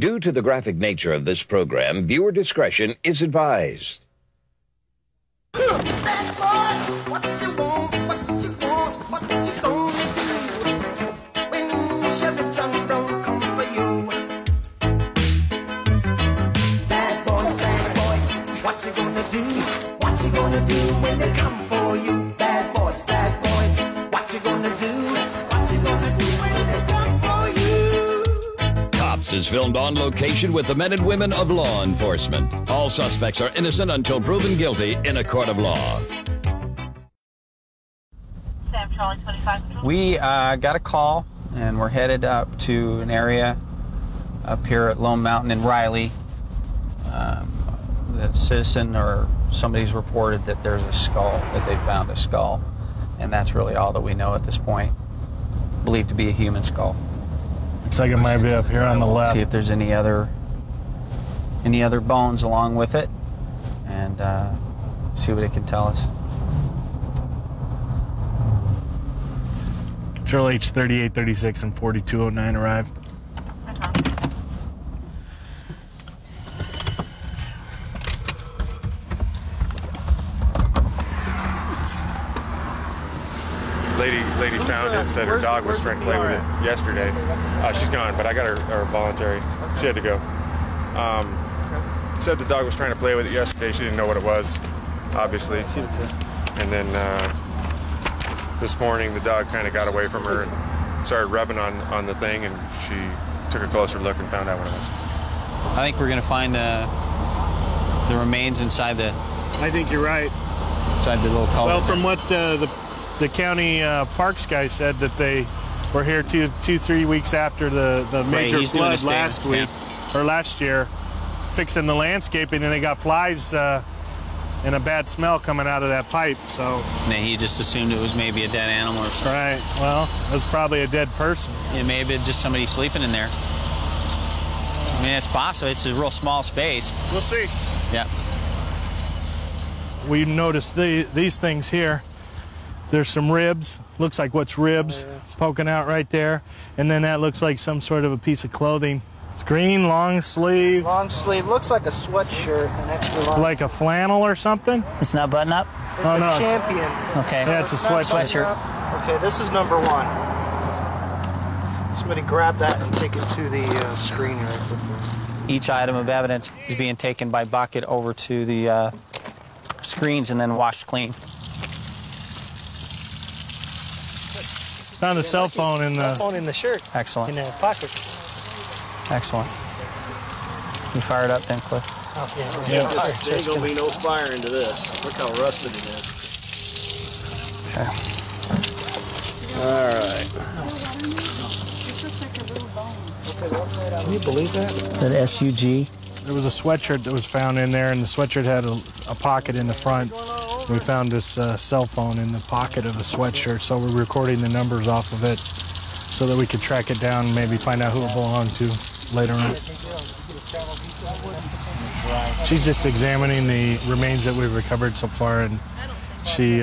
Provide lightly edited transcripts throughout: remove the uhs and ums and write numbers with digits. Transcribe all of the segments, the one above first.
Due to the graphic nature of this program, viewer discretion is advised. Bad boys, what you want, what you want, what you gonna do when Chevy John don't come for you? Bad boys, what you gonna do? What you gonna do when they come for you? Bad boys, what you gonna do? What you gonna do when they come for you? Cops is filmed on location with the men and women of law enforcement. All suspects are innocent until proven guilty in a court of law. We got a call, and we're headed up to an area up here at Lone Mountain in Riley. The citizen or somebody's reported that there's a skull, that they found a skull, and that's really all that we know at this point. Believed to be a human skull. Looks like it might be up here on the left. See if there's any other bones along with it, and see what it can tell us. Control H 3836 and 4209 arrive. Lady found it, said her dog was trying to play with it yesterday. She's gone, but I got her voluntary. She had to go. Said the dog was trying to play with it yesterday. She didn't know what it was, obviously. And then this morning, the dog kind of got away from her and started rubbing on the thing, and she took a closer look and found out what it was. I think we're going to find the remains inside the... I think you're right. Inside the little culvert. Well, from what the county parks guy said, that they were here 2-3 weeks after the major flood last week, or last year, fixing the landscaping, and they got flies and a bad smell coming out of that pipe. So he just assumed it was maybe a dead animal or something. Right. Well, it was probably a dead person. Yeah, maybe just somebody sleeping in there. I mean, it's possible. It's a real small space. We'll see. Yeah. We noticed these things here. There's some ribs. Looks like what's ribs poking out right there. And then that looks like some sort of a piece of clothing. It's green, long sleeve. Long sleeve. Looks like a sweatshirt, an extra long. Like a flannel or something? It's not button up? It's a champion. Okay. Yeah, it's a sweatshirt. Okay, this is number one. Somebody grab that and take it to the screen here quickly. Each item of evidence is being taken by bucket over to the screens and then washed clean. Found a cell phone in the shirt. Excellent. In the pocket. Excellent. You fire it up then, Cliff? Oh, yeah. There ain't gonna be no fire into this. Look how rusted it is. Okay. All right. Can you believe that? Is that SUG? There was a sweatshirt that was found in there, and the sweatshirt had a pocket in the front. We found this cell phone in the pocket of the sweatshirt, so we're recording the numbers off of it so that we could track it down and maybe find out who it belonged to later on. She's just examining the remains that we've recovered so far, and she,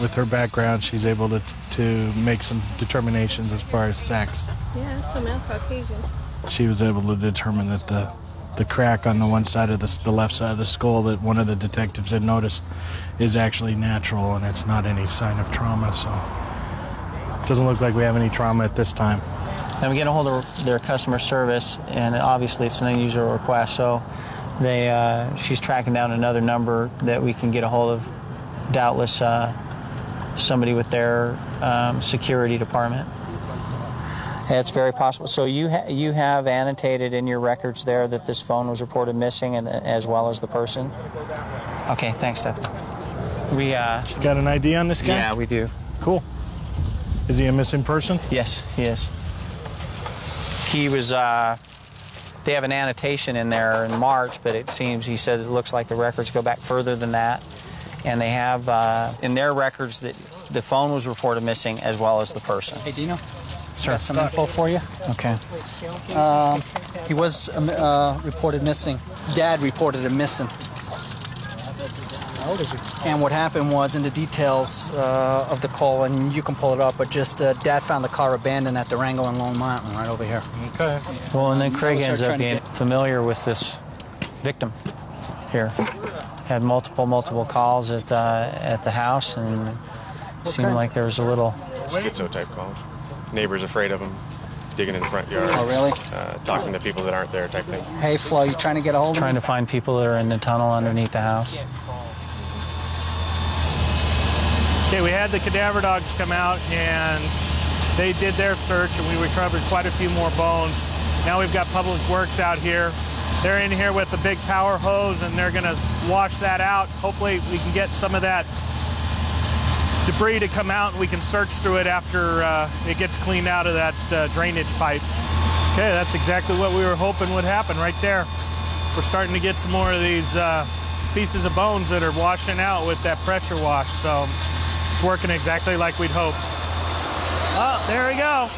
with her background, she's able to make some determinations as far as sex. Yeah, it's a male Caucasian. She was able to determine that the crack on the one side of the left side of the skull that one of the detectives had noticed is actually natural, and it's not any sign of trauma, so it doesn't look like we have any trauma at this time. And we get a hold of their customer service, and obviously it's an unusual request, so she's tracking down another number that we can get a hold of, doubtless somebody with their security department. It's very possible. So you have annotated in your records there that this phone was reported missing, and as well as the person? Okay, thanks, Stephanie. We got an ID on this guy? Yeah, we do. Cool. Is he a missing person? Yes, he is. He was, they have an annotation in there in March, but it seems, he said it looks like the records go back further than that. And they have in their records that the phone was reported missing as well as the person. Hey, Dino. Sir. Got some info for you. Okay. He was reported missing. Dad reported him missing. How old is he? And what happened was, in the details of the call, and you can pull it up, but just Dad found the car abandoned at Durango and Lone Mountain, right over here. Okay. Well, and then Craig ends up being familiar with this victim here. Had multiple calls at the house, and it seemed like there was a little Schizo-type calls. Neighbors afraid of him, digging in the front yard. Oh, really? Talking to people that aren't there type thing. Hey, Flo, you trying to get a hold of trying him? to find people that are in the tunnel underneath the house. Okay, we had the cadaver dogs come out and they did their search and we recovered quite a few more bones. Now we've got Public Works out here. They're in here with the big power hose and they're gonna wash that out. Hopefully we can get some of that debris to come out and we can search through it after it gets cleaned out of that drainage pipe. Okay, that's exactly what we were hoping would happen right there. We're starting to get some more of these pieces of bones that are washing out with that pressure wash. So it's working exactly like we'd hoped. Oh, there we go.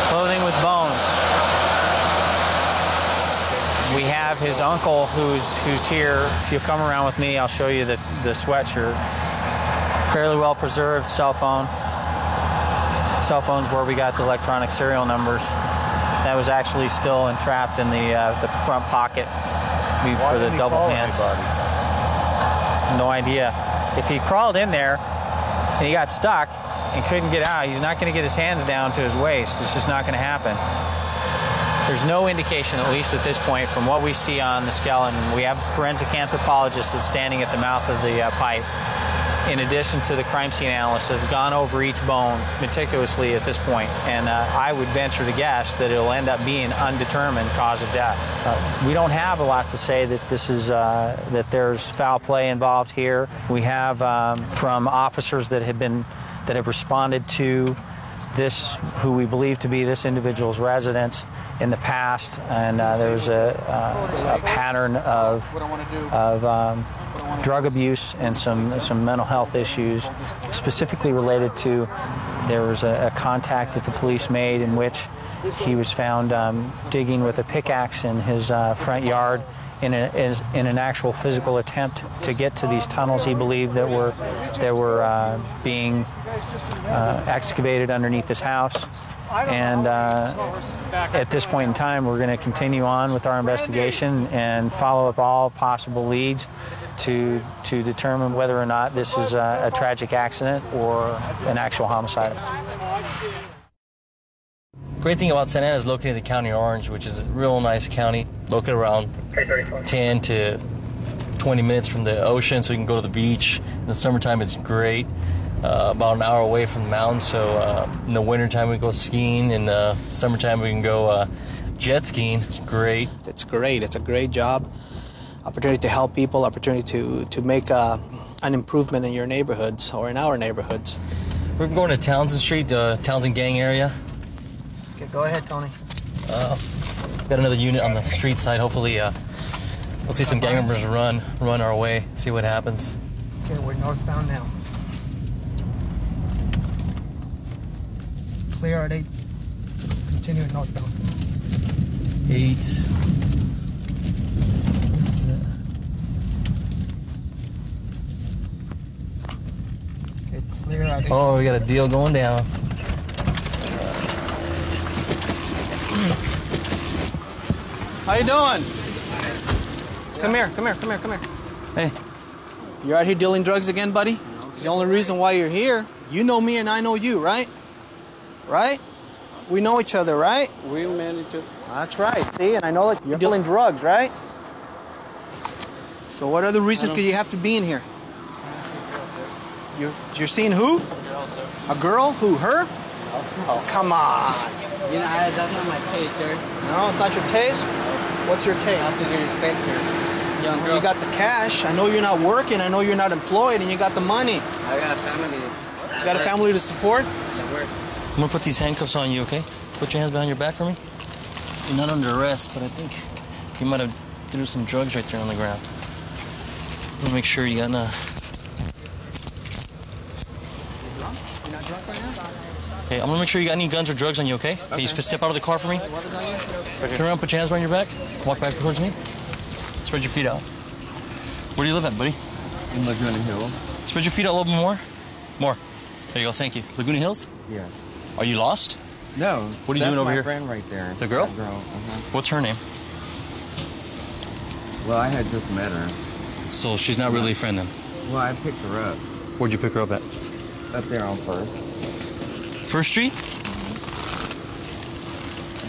Clothing with bones. We have his uncle who's here. If you'll come around with me, I'll show you the sweatshirt. Fairly well preserved cell phone. Cell phone's where we got the electronic serial numbers. That was actually still entrapped in the front pocket for the double hands. No idea. If he crawled in there and he got stuck and couldn't get out, he's not going to get his hands down to his waist. It's just not going to happen. There's no indication, at least at this point, from what we see on the skeleton. We have a forensic anthropologist that's standing at the mouth of the pipe, in addition to the crime scene analysts that have gone over each bone meticulously at this point. And I would venture to guess that it'll end up being undetermined cause of death. We don't have a lot to say that this is that there's foul play involved here. We have from officers that have responded to this, who we believe to be this individual's residence in the past, and there was a pattern of drug abuse and some mental health issues, specifically related to, there was a contact that the police made in which he was found digging with a pickaxe in his front yard in an actual physical attempt to get to these tunnels he believed that were being excavated underneath his house. And at this point in time, we're going to continue on with our investigation and follow up all possible leads to determine whether or not this is a tragic accident or an actual homicide. The great thing about Santa Ana is located in the County of Orange, which is a real nice county, located around 10 to 20 minutes from the ocean, so you can go to the beach. In the summertime, it's great. About an hour away from the mountains, so in the wintertime we go skiing. In the summertime we can go jet skiing. It's great. It's great. It's a great job. Opportunity to help people, opportunity to make an improvement in your neighborhoods or in our neighborhoods. We're going to Townsend Street, Townsend Gang area. Okay, go ahead, Tony. Got another unit on the street side. Hopefully we'll see some gang members run our way, see what happens. Okay, we're northbound now. Clear at 8. Continue northbound. 8. What is that? Okay, clear at 8. Oh, we got a deal going down. How you doing? Come here, come here, come here, come here. Hey. You're out here dealing drugs again, buddy? The only reason why you're here, you know me and I know you, right? Right? We know each other, right? We managed to. That's right. See, and I know that you're dealing drugs, right? So what other reason could you have to be in here? You're seeing who? A girl? Who? Her? Oh, come on. You know, that's not my taste, sir. No, it's not your taste? What's your taste? I have to get respect, sir. Young girl. You got the cash. I know you're not working. I know you're not employed, and you got the money. I got a family. You got a family to support? I'm gonna put these handcuffs on you, okay? Put your hands behind your back for me. You're not under arrest, but I think you might have threw some drugs right there on the ground. Let me make sure you got enough. You're not drunk right now? Okay, I'm gonna make sure you got any guns or drugs on you, okay? Okay, you step out of the car for me. Turn around, put your hands behind your back. Walk back towards me. Spread your feet out. Where do you live at, buddy? In Laguna Hill. Spread your feet out a little bit more. More. There you go, thank you. Laguna Hills? Yeah. Are you lost? No. What are you doing over here? That's my friend right there. The girl? That girl, What's her name? Well, I had just met her. So she's not really a friend then? Well, I picked her up. Where'd you pick her up at? Up there on First. First Street?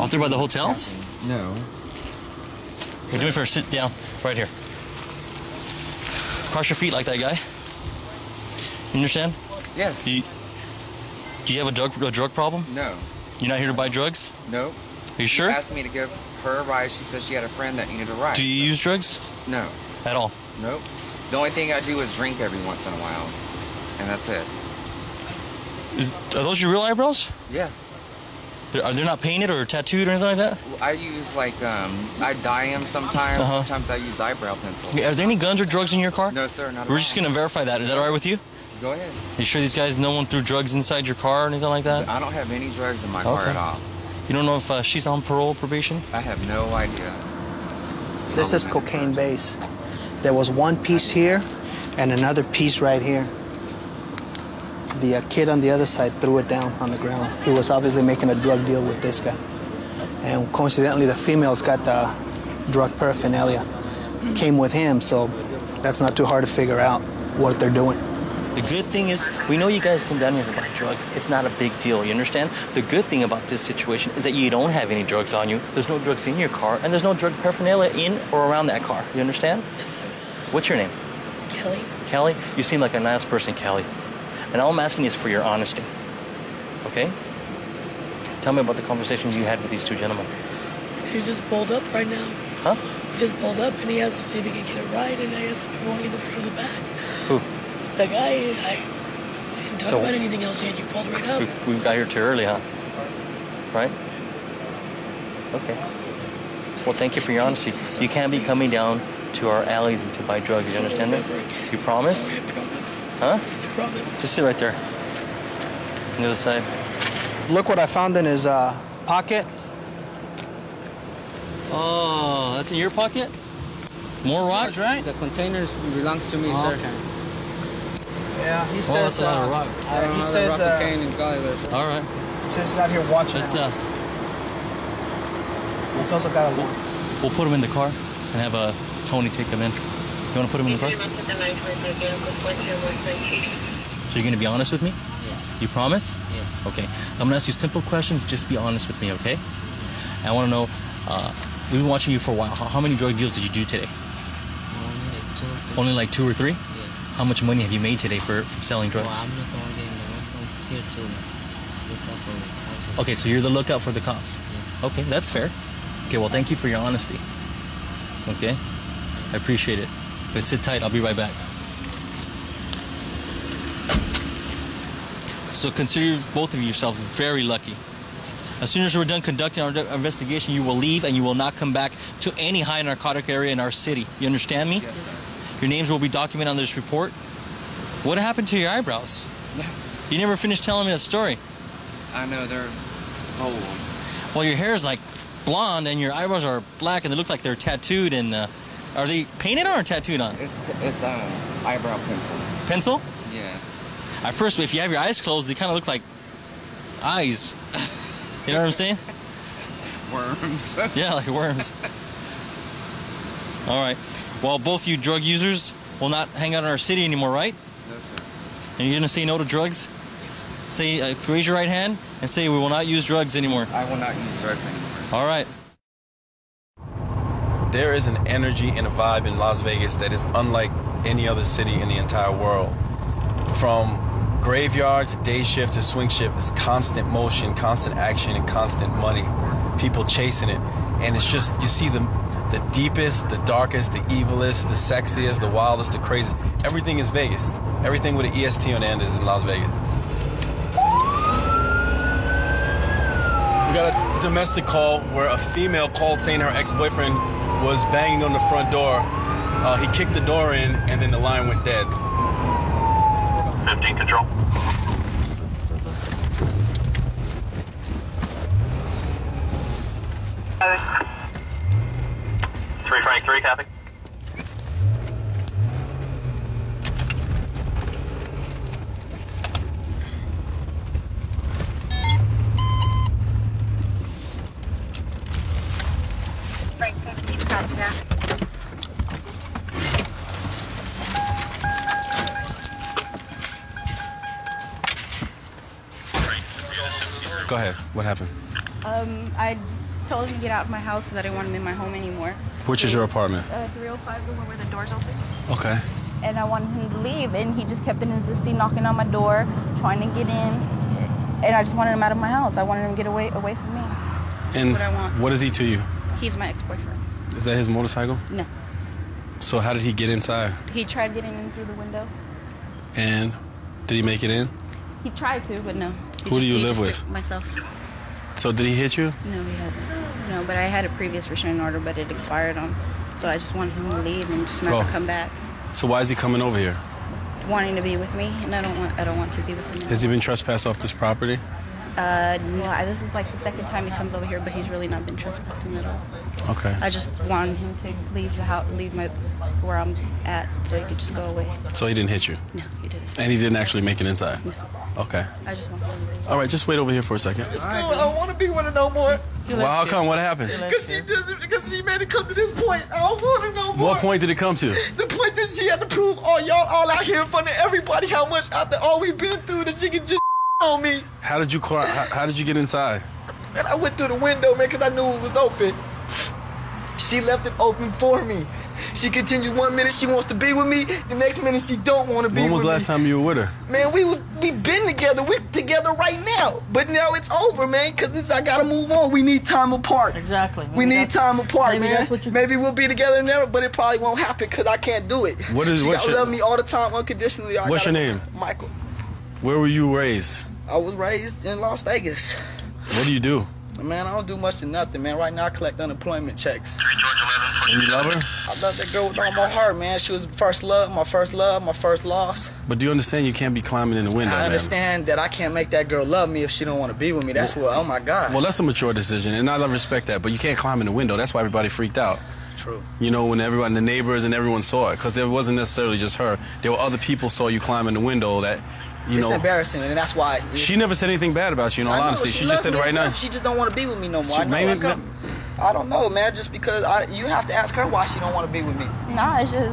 Out there by the hotels? No. Hey, do me a favor, sit down right here. Cross your feet like that guy. You understand? Yes. Do you have a drug problem? No. You're not here to buy drugs? No. Are you sure? She asked me to give her a ride. She said she had a friend that needed a ride. Do you use drugs? No. At all? Nope. The only thing I do is drink every once in a while. And that's it. Are those your real eyebrows? Yeah. Are they not painted or tattooed or anything like that? I use I dye them sometimes. Sometimes I use eyebrow pencil. Okay, are there any guns or drugs in your car? No, sir, not at all. We're just going to verify that. Is that all right with you? Go ahead. You sure these guys, no one threw drugs inside your car or anything like that? I don't have any drugs in my car at all. You don't know if she's on parole, probation? I have no idea. This is cocaine base. There was one piece here and another piece right here. The kid on the other side threw it down on the ground. He was obviously making a drug deal with this guy. And coincidentally, the female's got the drug paraphernalia. Came with him, so that's not too hard to figure out what they're doing. The good thing is, we know you guys come down here to buy drugs. It's not a big deal, you understand? The good thing about this situation is that you don't have any drugs on you. There's no drugs in your car, and there's no drug paraphernalia in or around that car. You understand? Yes, sir. What's your name? Kelly. Kelly? You seem like a nice person, Kelly. And all I'm asking is for your honesty. Okay? Tell me about the conversation you had with these two gentlemen. So he just pulled up right now. Huh? He just pulled up and he asked if he could get a ride, and I asked if he wanted in the front or the back. Who? The guy, I didn't talk about anything else yet. You pulled right up. We got here too early, huh? Right? Okay. Well, thank you for your honesty. You can't be coming down to our alleys to buy drugs. You understand that? You promise? Sorry, I promise. Huh? I promise. Just sit right there. On the other side. Look what I found in his pocket. Oh, that's in your pocket? More rock? Right? The containers belongs to me, sir. Okay. Yeah, he says. That's a lot of rock. He says. Cocaine and garbage. All right. He says he's out here watching. Let's He's also got a warrant. we'll put them in the car and have Tony take them in. You want to put them in the car? So you're going to be honest with me? Yes. You promise? Yes. Okay. I'm going to ask you simple questions. Just be honest with me, okay? I want to know, we've been watching you for a while. How many drug deals did you do today? Only like 2 or 3? Yes. How much money have you made today from selling drugs? Well, I'm not here to look out for the cops. Okay, so you're the lookout for the cops? Yes. Okay, that's fair. Okay, well, thank you for your honesty. Okay? I appreciate it. But sit tight, I'll be right back. So consider both of yourselves very lucky. As soon as we're done conducting our investigation, you will leave and you will not come back to any high narcotic area in our city. You understand me? Yes. Your names will be documented on this report. What happened to your eyebrows? You never finished telling me that story. I know, they're old. Well, your hair is like blonde and your eyebrows are black and they look like they're tattooed. And are they painted on or tattooed on? It's eyebrow pencil. Pencil? Yeah. At first, if you have your eyes closed, they kind of look like eyes. You know what I'm saying? Worms. Yeah, like worms. All right. Well, both you drug users will not hang out in our city anymore, right? No, sir. And you're going to say no to drugs? Say, raise your right hand and say we will not use drugs anymore. I will not use drugs anymore. All right. There is an energy and a vibe in Las Vegas that is unlike any other city in the entire world. From graveyard to day shift to swing shift, it's constant motion, constant action, and constant money. People chasing it. And it's just, you see the deepest, the darkest, the evilest, the sexiest, the wildest, the craziest. Everything is Vegas. Everything with an EST on the end is in Las Vegas. We got a domestic call where a female called saying her ex-boyfriend was banging on the front door. He kicked the door in and then the line went dead. 15 control. Three Frank 3, copy. Go ahead. What happened? I told him to get out of my house so that I didn't want him in my home anymore. Which is your apartment? 305, the one where the door's open. Okay. And I wanted him to leave, and he just kept insisting, knocking on my door, trying to get in. And I just wanted him out of my house. I wanted him to get away from me. And what I want. What is he to you? He's my ex-boyfriend. Is that his motorcycle? No. So how did he get inside? He tried getting in through the window. And did he make it in? He tried to, but no. Who do you live with? Myself. So did he hit you? No, he hasn't. No, but I had a previous restraining order, but it expired on. So I just wanted him to leave and just never come back. So why is he coming over here? Wanting to be with me, and I don't want to be with him. Has he been trespassed off this property? No, this is like the second time he comes over here, but he's really not been trespassing at all. Okay. I just wanted him to leave the house, leave where I'm at, so he could just go away. So he didn't hit you? No, he didn't. And he didn't actually make it inside? No. Okay. I just want him to leave. All right, just wait over here for a second. It's cool. I don't want to be with her no more. Well, how come? What happened? Because she made it come to this point. I don't want her no more. What point did it come to? The point that she had to prove y'all all out here in front of everybody how much after all we've been through that she could just on me. How did you get inside? Man, I went through the window, man, because I knew it was open. She left it open for me. She continues 1 minute she wants to be with me, the next minute she don't want to be with me. When was the last time you were with her? Man, we been together. We're together right now. But now it's over, man, because I got to move on. We need time apart. Exactly. We need time apart, maybe man. Maybe we'll be together never, but it probably won't happen because I can't do it. What is? She gotta love me all the time unconditionally. What's your name? Michael. Where were you raised? I was raised in Las Vegas. What do you do? Man, I don't do much of nothing, man. Right now, I collect unemployment checks. And you love her? I love that girl with all my heart, man. She was my first love, my first loss. But do you understand you can't be climbing in the window, I understand that I can't make that girl love me if she don't want to be with me. That's what, oh my God. Well, that's a mature decision, and I respect that, but you can't climb in the window. That's why everybody freaked out. True. You know, when everyone, the neighbors and everyone saw it, because it wasn't necessarily just her. There were other people saw you climb in the window that, you know. It's embarrassing, and that's why. She never said anything bad about you, in all honesty. She just said it right now. She just don't want to be with me no more. I don't know, man. Just because you have to ask her why she don't want to be with me. No, it's just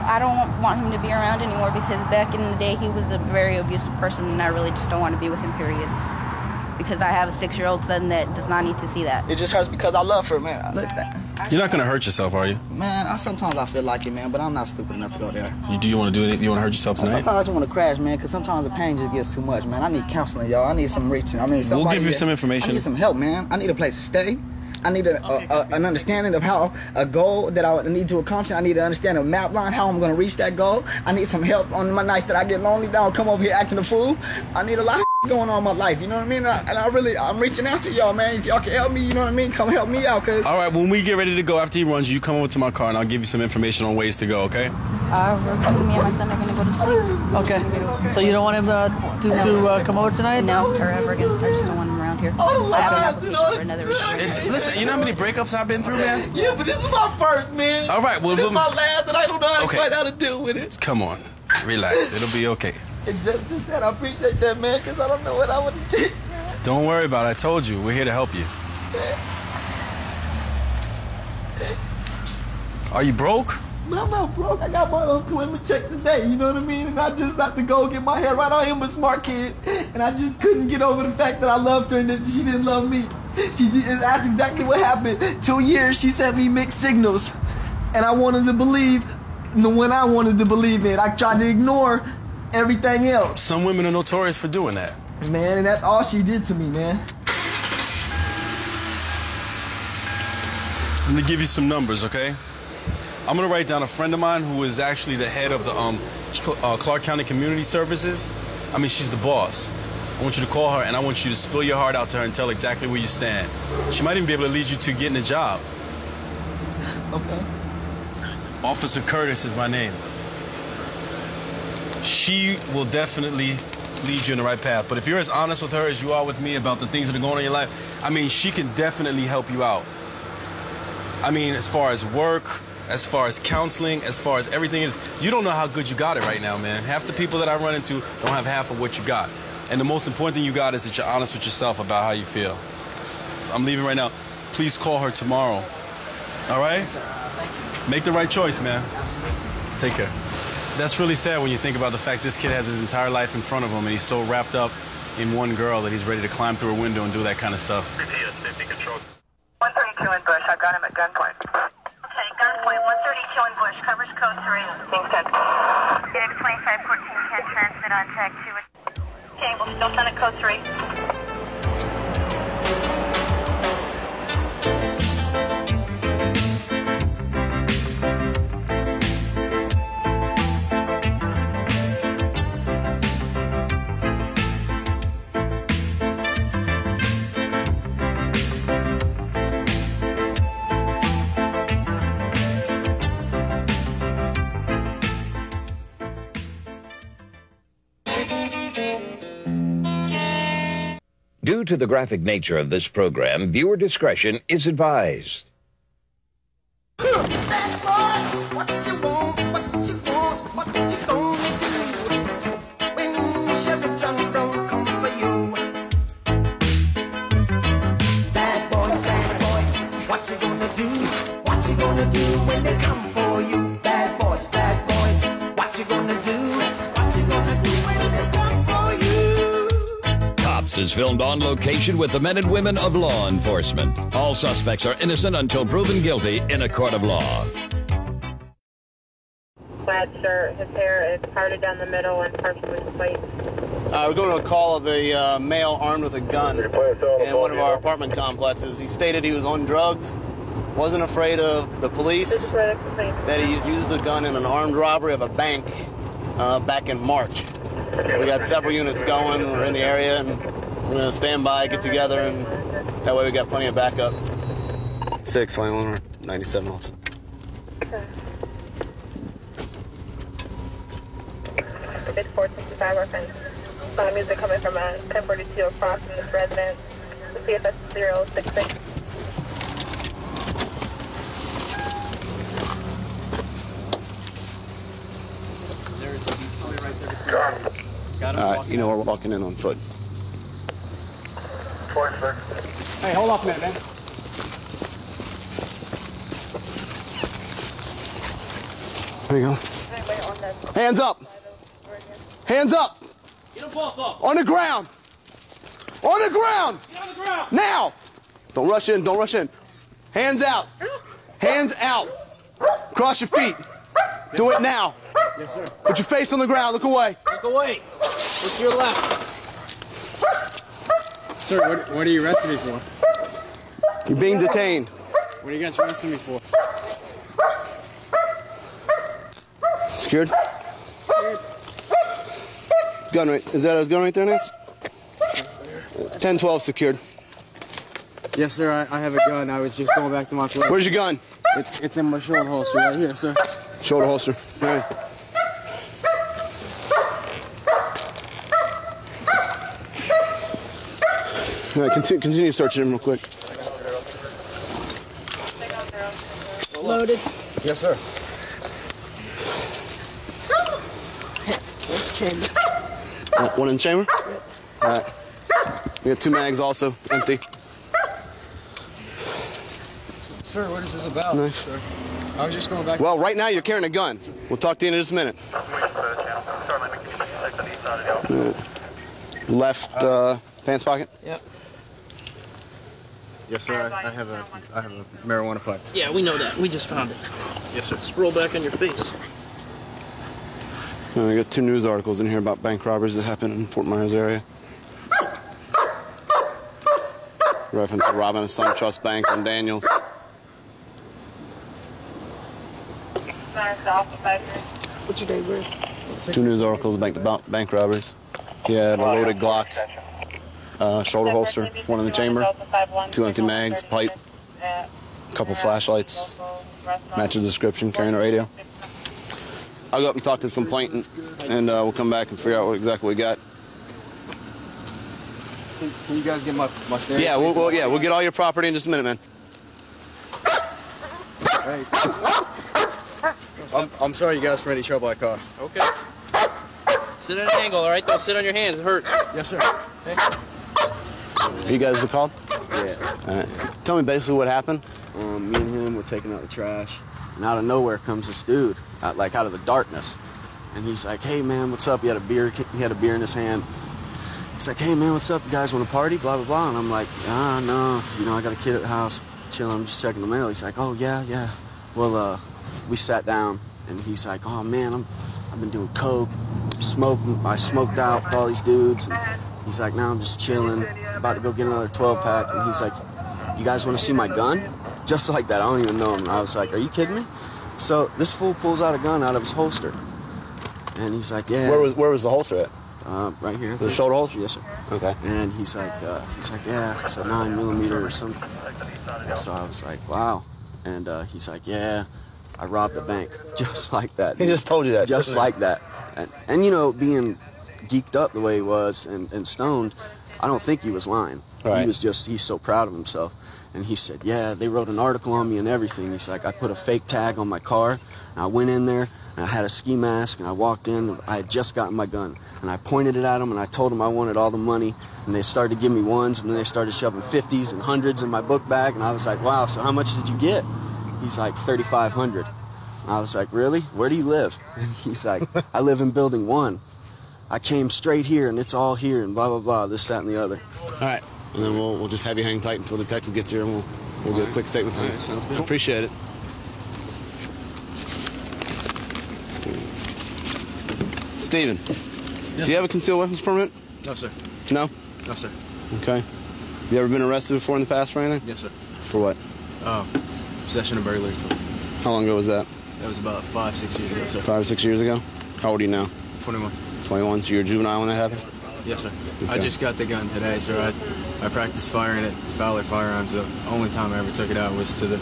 I don't want him to be around anymore because back in the day he was a very abusive person, and I really just don't want to be with him. Period. Because I have a 6-year-old son that does not need to see that. It just hurts because I love her, man. You're not gonna hurt yourself, are you? Man, sometimes I feel like it, man, but I'm not stupid enough to go there. Do you want to do it? You want to hurt yourself tonight? Sometimes I just want to crash, man, because sometimes the pain just gets too much, man. I need counseling, y'all. I need some reaching. I mean, we'll give you some information. I need some help, man. I need a place to stay. I need an understanding of how a goal that I need to accomplish. I need to understand a map line, how I'm going to reach that goal. I need some help on my nights that I get lonely. Don't come over here acting a fool. I need a lot of going on in my life, you know what I mean? I'm reaching out to y'all, man. If y'all can help me, you know what I mean? Come help me out, cause. All right, when we get ready to go after he runs you come over to my car and I'll give you some information on ways to go, okay? Me and my son are gonna go to sleep. Okay. So you don't want him to come over tonight? No, or ever again. I just don't want him around here. Oh, I have an application for another Listen, you know how many breakups I've been through, man? Yeah, but this is my first, man. All right, well, this is my last, and I don't know quite how to deal with it. Come on, relax. It'll be okay. It's just that I appreciate that, man, because I don't know what I would have did. Don't worry about it. I told you, we're here to help you. Are you broke? No, I'm not broke. I got my unemployment check today, you know what I mean? And I just have to go get my head right. I am a smart kid, and I just couldn't get over the fact that I loved her and that she didn't love me. That's exactly what happened. 2 years, she sent me mixed signals, and I wanted to believe the one I wanted to believe in. I tried to ignore everything else. Some women are notorious for doing that. Man, and that's all she did to me, man. I'm gonna give you some numbers, okay? I'm gonna write down a friend of mine who is actually the head of the Clark County Community Services. I mean, she's the boss. I want you to call her and I want you to spill your heart out to her and tell exactly where you stand. She might even be able to lead you to getting a job. Okay. Officer Curtis is my name. She will definitely lead you in the right path. But if you're as honest with her as you are with me about the things that are going on in your life, I mean, she can definitely help you out. I mean, as far as work, as far as counseling, as far as everything is, you don't know how good you got it right now, man. Half the people that I run into don't have half of what you got. And the most important thing you got is that you're honest with yourself about how you feel. So I'm leaving right now. Please call her tomorrow. All right? Make the right choice, man. Take care. That's really sad when you think about the fact this kid has his entire life in front of him and he's so wrapped up in one girl that he's ready to climb through a window and do that kind of stuff. 132 in Bush. I've got him at gunpoint. Okay, gunpoint. 132 in Bush. Covers code 3. Thanks, 10. Get 2514 can transmit on tag 2. Okay, we'll still send it code 3. Due to the graphic nature of this program, viewer discretion is advised. Bad boys, what you want, what you want, what you gonna do when Chevy John don't come for you? Bad boys, what you gonna do? What you gonna do when they come for you? Bad boys, what you gonna do? What you gonna do when they come for you? Cops is filmed on location with the men and women of law enforcement. All suspects are innocent until proven guilty in a court of law. Plaid shirt, his hair is parted down the middle and partially spiked. We're going to a call of a male armed with a gun in one of our apartment complexes. He stated he was on drugs, wasn't afraid of the police, that he used a gun in an armed robbery of a bank back in March. We got several units going, we're in the area, and we're going to stand by, get together, and that way we got plenty of backup. 6, Landlord, 97 also. It's 465 Orphan. Music coming from 1042 across from this residence. The CFS 066. You know, we're walking in on foot. Hey, hold off a minute, man. There you go. Hands up! Hands up! Get them both up. On the ground! On the ground! Get on the ground! Now! Don't rush in, don't rush in. Hands out! Hands out! Cross your feet. Do it now. Yes, sir. Put your face on the ground, look away. Look away. Look to your left. Sir, what are you arresting me for? You're being detained. What are you guys arresting me for? Secured? Gun right. Is that a gun right there, Nance? 10-12 secured. Yes, sir. I have a gun. I was just going back to my place. Where's your gun? It's in my shoulder holster right here, sir. Shoulder holster. All right. All right, continue searching him real quick. Loaded. Yes, sir. Where's the chamber? One in the chamber? All right. We got 2 mags also, empty. Sir, what is this about, Nice. sir? I was just going back. Well, right now you're carrying a gun. We'll talk to you in just a minute. Left pants pocket? Yep. Yes, sir. I have a marijuana pipe. Yeah, we know that. We just found it. Yes, sir. Just roll back on your face. I got 2 news articles in here about bank robberies that happened in Fort Myers area. Reference to robbing a SunTrust Bank on Daniels. What's your name, bro? 2 news articles about bank robberies. He had a loaded Glock, shoulder holster, 1 in the chamber, 2 empty mags, pipe, a couple flashlights, matches the description, carrying a radio. I'll go up and talk to the complainant, and we'll come back and figure out exactly what we got. Can you guys get my stereo? Yeah, we'll get all your property in just a minute, man. Hey. I'm sorry you guys for any trouble I caused. Okay. Sit at an angle, all right? Don't sit on your hands. It hurts. Yes, sir. You guys are called? Yeah. Tell me basically what happened. Me and him were taking out the trash, and out of nowhere comes this dude, out of the darkness, and he's like, "Hey man, what's up?" He had a beer in his hand. He's like, "Hey man, what's up? You guys want to party?" Blah blah blah. And I'm like, no, I got a kid at the house, chilling. I'm just checking the mail. He's like, "Oh yeah. Well, we sat down, and he's like, "Oh man, I've been doing coke, smoking. I smoked out with all these dudes." And he's like, "Now I'm just chilling, about to go get another 12-pack." And he's like, "You guys want to see my gun?" Just like that. I don't even know him. And I was like, "Are you kidding me?" So this fool pulls out a gun out of his holster, and he's like, "Yeah." Where was the holster at? Right here. The shoulder holster? Yes, sir. Okay. And he's like, "Yeah, it's a 9mm or something." So I was like, "Wow." And he's like, "Yeah, I robbed a bank." Just like that. He just told you that. Just like that. And being geeked up the way he was and stoned, I don't think he was lying. Right. He's so proud of himself. And he said, "Yeah, they wrote an article on me and everything." He's like, "I put a fake tag on my car, and I went in there, and I had a ski mask, and I walked in, and I had just gotten my gun. And I pointed it at them, and I told them I wanted all the money, and they started to give me ones, and then they started shoving 50s and 100s in my book bag, and I was like, wow, so how much did you get?" He's like, $3,500. I was like, "Really? Where do you live?" And he's like, "I live in building 1. I came straight here, and it's all here, and blah, blah, blah, this, that, and the other." All right. And then we'll just have you hang tight until the detective gets here, and we'll get a quick statement from you. Right, sounds good. Appreciate it. Steven, do you have a concealed weapons permit? No, sir. No? No, sir. Okay. You ever been arrested before in the past for anything? Yes, sir. For what? Possession of burglary tools. How long ago was that? That was about 5-6 years ago, sir. 5 or 6 years ago? How old are you now? 21. 21, so you're a juvenile when that happened? Yes, sir. Okay. I just got the gun today, sir. I practiced firing at Fowler Firearms. The only time I ever took it out was to the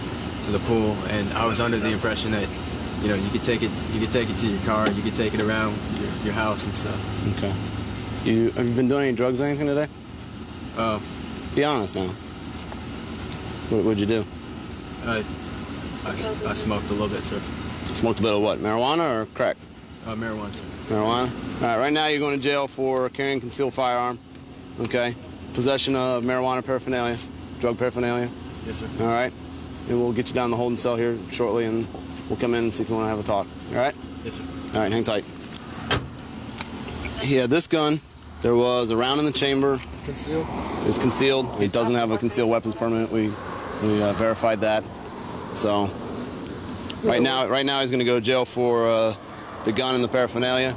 pool, and I was under the impression that, you could take it to your car, you could take it around your house and stuff. Okay. Have you been doing any drugs or anything today? Be honest now. What'd you do? I smoked a little bit, sir. Smoked a bit of what? Marijuana or crack? Marijuana, sir. Marijuana? All right, right now you're going to jail for carrying concealed firearm, okay? Possession of marijuana paraphernalia, drug paraphernalia. Yes, sir. All right? And we'll get you down the holding cell here shortly, and we'll come in and see if you want to have a talk. All right? Yes, sir. All right, hang tight. He had this gun. There was a round in the chamber. It's concealed? It's concealed. He doesn't have a concealed weapons permit. We verified that. So right now he's going to go to jail for the gun and the paraphernalia.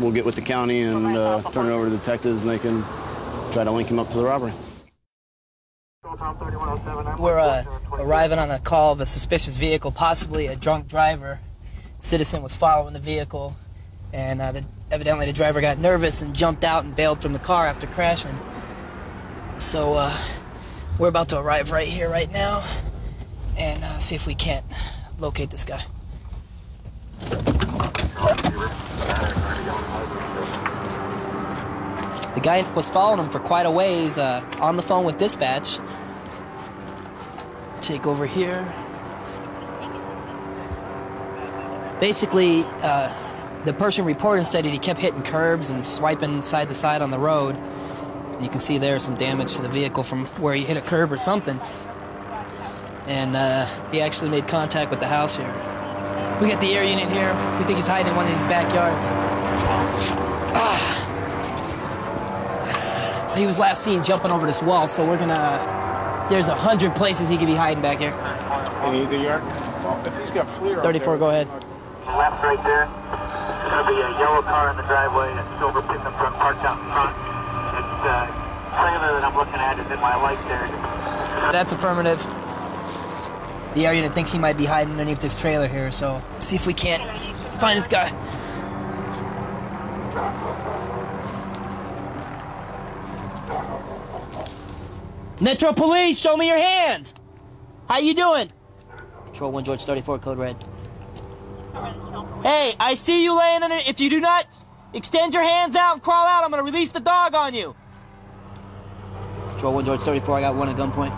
We'll get with the county and turn it over to the detectives, and they can try to link him up to the robbery. We're arriving on a call of a suspicious vehicle, possibly a drunk driver. Citizen was following the vehicle, and evidently the driver got nervous and jumped out and bailed from the car after crashing. So we're about to arrive right here, right now, and see if we can't locate this guy. The guy was following him for quite a ways, on the phone with dispatch. Take over here. Basically, the person reporting said that he kept hitting curbs and swiping side to side on the road. You can see there some damage to the vehicle from where he hit a curb or something. And he actually made contact with the house here. We got the air unit here. We think he's hiding in one of these backyards. He was last seen jumping over this wall, so we're gonna... There's 100 places he could be hiding back here. In either yard? Well, if he's got FLIR 34, go ahead. Left right there. There's going to be a yellow car in the driveway, a silver pickup truck parked out in front. It's trailer that I'm looking at is in my light there. That's affirmative. The air unit thinks he might be hiding underneath this trailer here, so let's see if we can't find this guy. Metro Police, show me your hands! How you doing? Control 1 George 34, code red. Hey, I see you laying on it. If you do not extend your hands out and crawl out, I'm gonna release the dog on you. Control 1 George 34, I got one at gunpoint.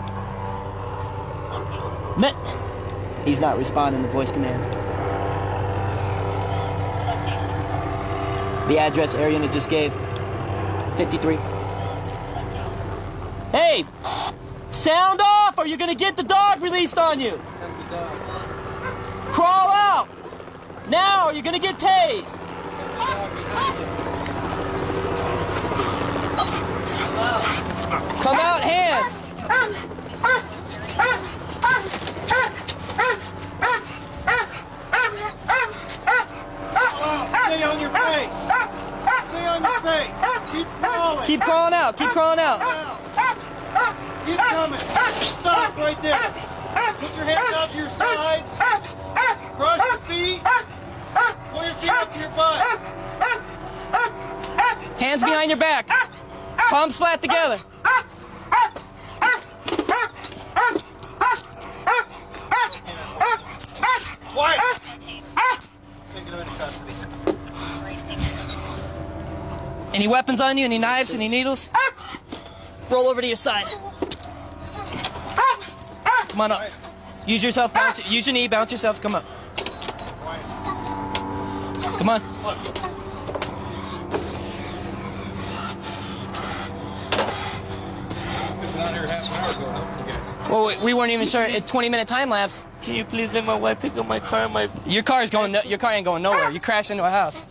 He's not responding to voice commands. The address air unit just gave. 53. Hey! Sound off or you're gonna get the dog released on you. Crawl out. Now or you're gonna get tased. Come out, hands. Stay on your face. Stay on your face. Keep crawling. Keep crawling out. Keep crawling out. Keep coming. Stop right there. Put your hands out to your sides. Cross your feet. Pull your feet up to your butt. Hands behind your back. Palms flat together. Quiet. Any weapons on you? Any knives? Any needles? Roll over to your side. Come on up. Use yourself. Bounce, use your knee. Bounce yourself. Come up. Come on. Well, we weren't even sure. It's 20-minute time lapse. Can you please let my wife pick up my car? Your car ain't going nowhere. You crashed into a house.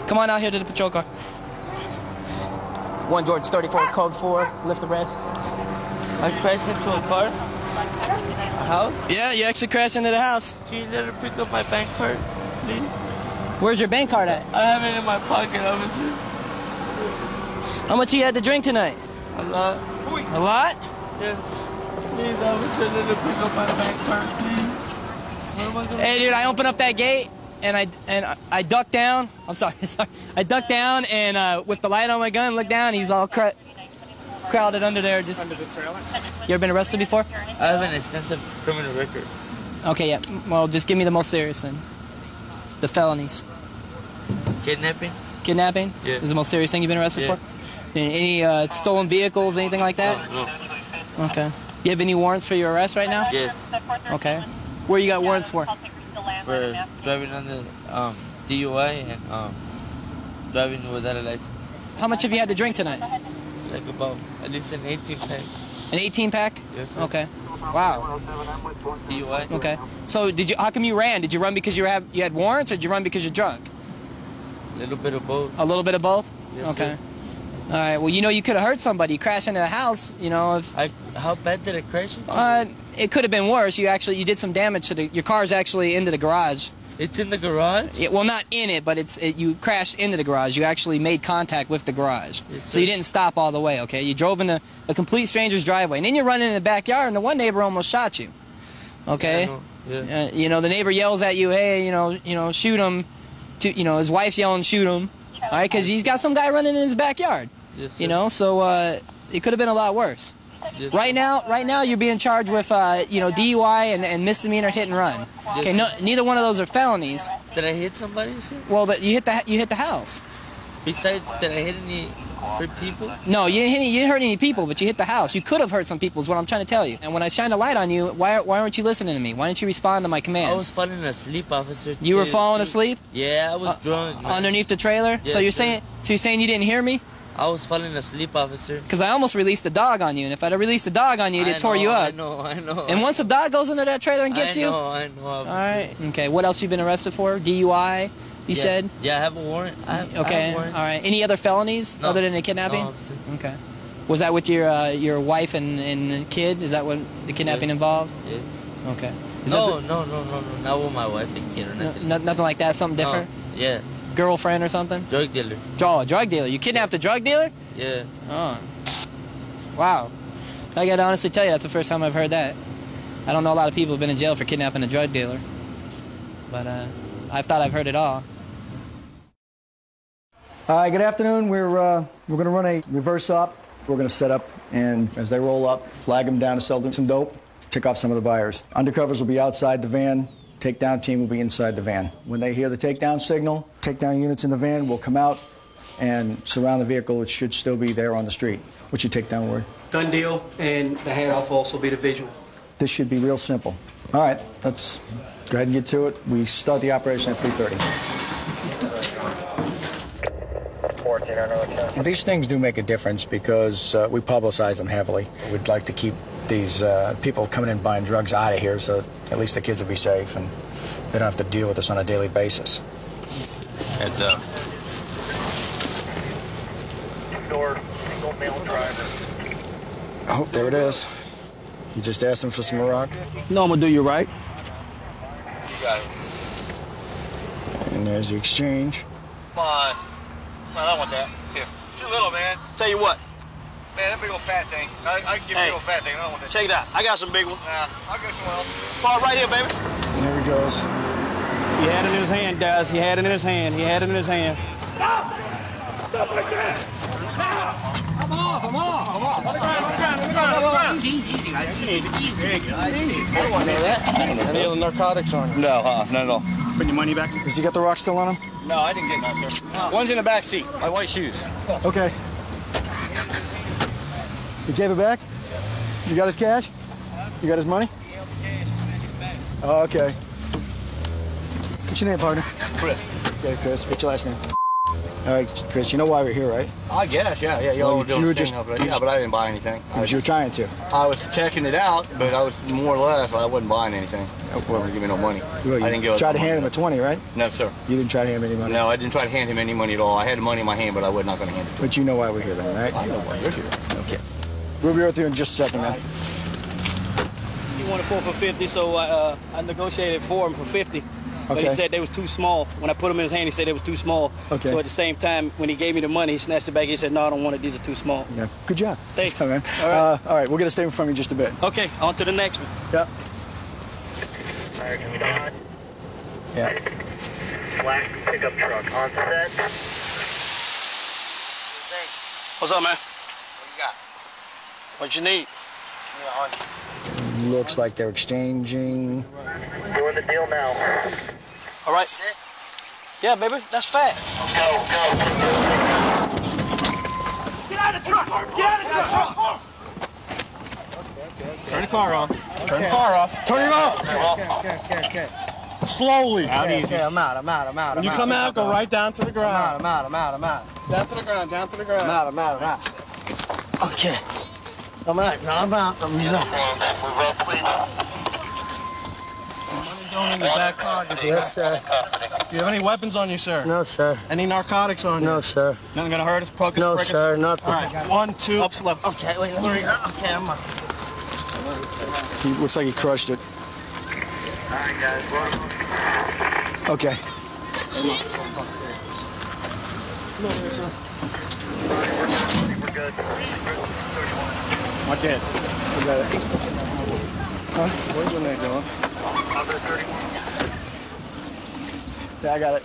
Come on out here to the patrol car. 1 George 34, code 4, lift the red. I crashed into a car? A house? Yeah, you actually crashed into the house. Can you let her pick up my bank card, please? Where's your bank card at? I have it in my pocket, officer. How much you had to drink tonight? A lot. A lot? Yes. Please, officer, let her pick up my bank card, please. Where am I gonna Hey, dude, I opened up that gate. And I ducked down. I'm sorry. I ducked down and with the light on my gun, looked down. He's all crowded under there. Just under the trailer. You ever been arrested before? I have an extensive criminal record. Okay, yeah. Well, just give me the most serious then. The felonies. Kidnapping. Kidnapping? Yeah. Is the most serious thing you've been arrested for? Any stolen vehicles, anything like that? No. Okay. You have any warrants for your arrest right now? Yes. Okay. Where you got warrants for? For driving under DUI and driving without a license. How much have you had to drink tonight? Like about at least an 18-pack. An 18-pack? Yes, sir. Okay. Wow. DUI. Okay. So how come you ran? Did you run because you had warrants, or did you run because you're drunk? A little bit of both. A little bit of both? Yes, okay. Sir. All right. Well, you know, you could have hurt somebody. You crashed into the house. You know, how bad did it crash into? It could have been worse. You did some damage to your car's actually into the garage. It's in the garage? Well, not in it, but you crashed into the garage. You actually made contact with the garage. So you didn't stop all the way, okay? You drove into a complete stranger's driveway. And then you're running in the backyard, and the one neighbor almost shot you. Okay? Yeah. You know, the neighbor yells at you, hey, you know, shoot him. His wife's yelling, shoot him. All right? Because he's got some guy running in his backyard. Yes, you know, so it could have been a lot worse. Yes, right now you're being charged with DUI and misdemeanor hit and run. Yes, okay, neither one of those are felonies. Did I hit somebody? Sir? Well, you hit the house. Besides, did I hit any people? No, you didn't hurt any people, but you hit the house. You could have hurt some people, is what I'm trying to tell you. And when I shined a light on you, why weren't you listening to me? Why didn't you respond to my commands? I was falling asleep, officer. You were falling asleep? Yeah, I was drunk. Man. Underneath the trailer? Yes, so you're sir. saying you didn't hear me? I was falling asleep, officer. Because I almost released a dog on you, and if I'd have released a dog on you, it tore you up. I know. And once a dog goes into that trailer and gets you? I know, officer. All right. Okay, what else you been arrested for? DUI, you said? Yeah, I have a warrant. I have a warrant. All right. Any other felonies other than the kidnapping? No, officer. Okay. Was that with your wife and kid? Is that what the kidnapping involved? Yeah. Okay. No, not with my wife and kid or nothing. Nothing like that? Something different? Yeah. Girlfriend or something? Drug dealer. Drug dealer. You kidnapped a drug dealer? Yeah. Oh. Wow. I gotta honestly tell you, that's the first time I've heard that. I don't know a lot of people who've been in jail for kidnapping a drug dealer. But I thought I've heard it all. Hi, good afternoon. We're going to run a reverse op. We're going to set up, and as they roll up, flag them down to sell them some dope, tick off some of the buyers. Undercovers will be outside the van. Takedown team will be inside the van. When they hear the takedown signal, takedown units in the van will come out and surround the vehicle. It should still be there on the street. What's your takedown word? Done deal, and the handoff will also be the visual. This should be real simple. All right, let's go ahead and get to it. We start the operation at 3:30. These things do make a difference because we publicize them heavily. We'd like to keep these people coming in buying drugs out of here so at least the kids will be safe and they don't have to deal with this on a daily basis. Heads up. Door, single male driver. Oh, there it is. You just asked him for some Morocco? No, I'm gonna do you right. You got it. And there's the exchange. Come on. No, I don't want that. Here. Too little, man. Tell you what. Man, that big old fat thing. I can give you a big old fat thing. I don't want that. Check it out. I got some big ones. Nah, I'll go somewhere else. Fall right here, baby. There he goes. He had it in his hand, guys. He had it in his hand. He had it in his hand. Stop! Stop like that! Now! Come on, come on, come on. On the ground, on the ground, on the ground, on the ground. Easy, guys. Easy. There you go. I don't want to know that. Any other narcotics on him? No, not at all. Put your money back. Has he got the rock still on him? No, I didn't get none, sir. One's in the back seat. My white shoes. Okay. You gave it back? You got his cash? You got his money? Oh, okay. What's your name, partner? Chris. Okay, Chris. What's your last name? All right, Chris, you know why we're here, right? I guess, yeah. Well, But I didn't buy anything. Because you were trying to. I was checking it out, but I was more or less, I wasn't buying anything. Oh, well, Give me no money. Well, I didn't give tried to hand him a 20, right? No, sir. You didn't try to hand him any money? No, I didn't try to hand him any money at all. I had the money in my hand, but I was not going to hand it to him. But you know why we're here then, right? I know why you're here. Okay. We'll be with you in just a second, man. He wanted 4 for 50, so I negotiated for him for 50. But he said they was too small. When I put them in his hand, he said they was too small. Okay. So at the same time, when he gave me the money, he snatched it back. He said, no, I don't want it. These are too small. Yeah. Good job. Thanks. Man. All right, we'll get a statement from you in just a bit. Okay, on to the next one. Yeah. Yeah. Black pickup truck on set. What's up, man? What you got? What you need? Looks like they're exchanging. Doing the deal now. All right. Yeah, baby, that's fast. Go, go. Get out of the truck! Get out of the truck! Turn the car off. Turn the car off. Turn it off. Okay. Slowly. Okay, I'm out. When you come out, go right down to the ground. I'm out. Down to the ground, down to the ground. I'm out. Okay. I'm out. No, I'm out. I'm out. Money going in your back pocket. Yes, sir. Do you have any weapons on you, sir? No, sir. Any narcotics on you? No, sir. Nothing gonna hurt us? Pocus, No, prickers? sir. Nothing. All right. 1, 2. Up slow. Okay, wait. 3. Okay, I'm out. He looks like he crushed it. All right, guys. Okay. We're good. Watch it. We got it. Huh? Where's the name going? Under 31. Yeah, I got it.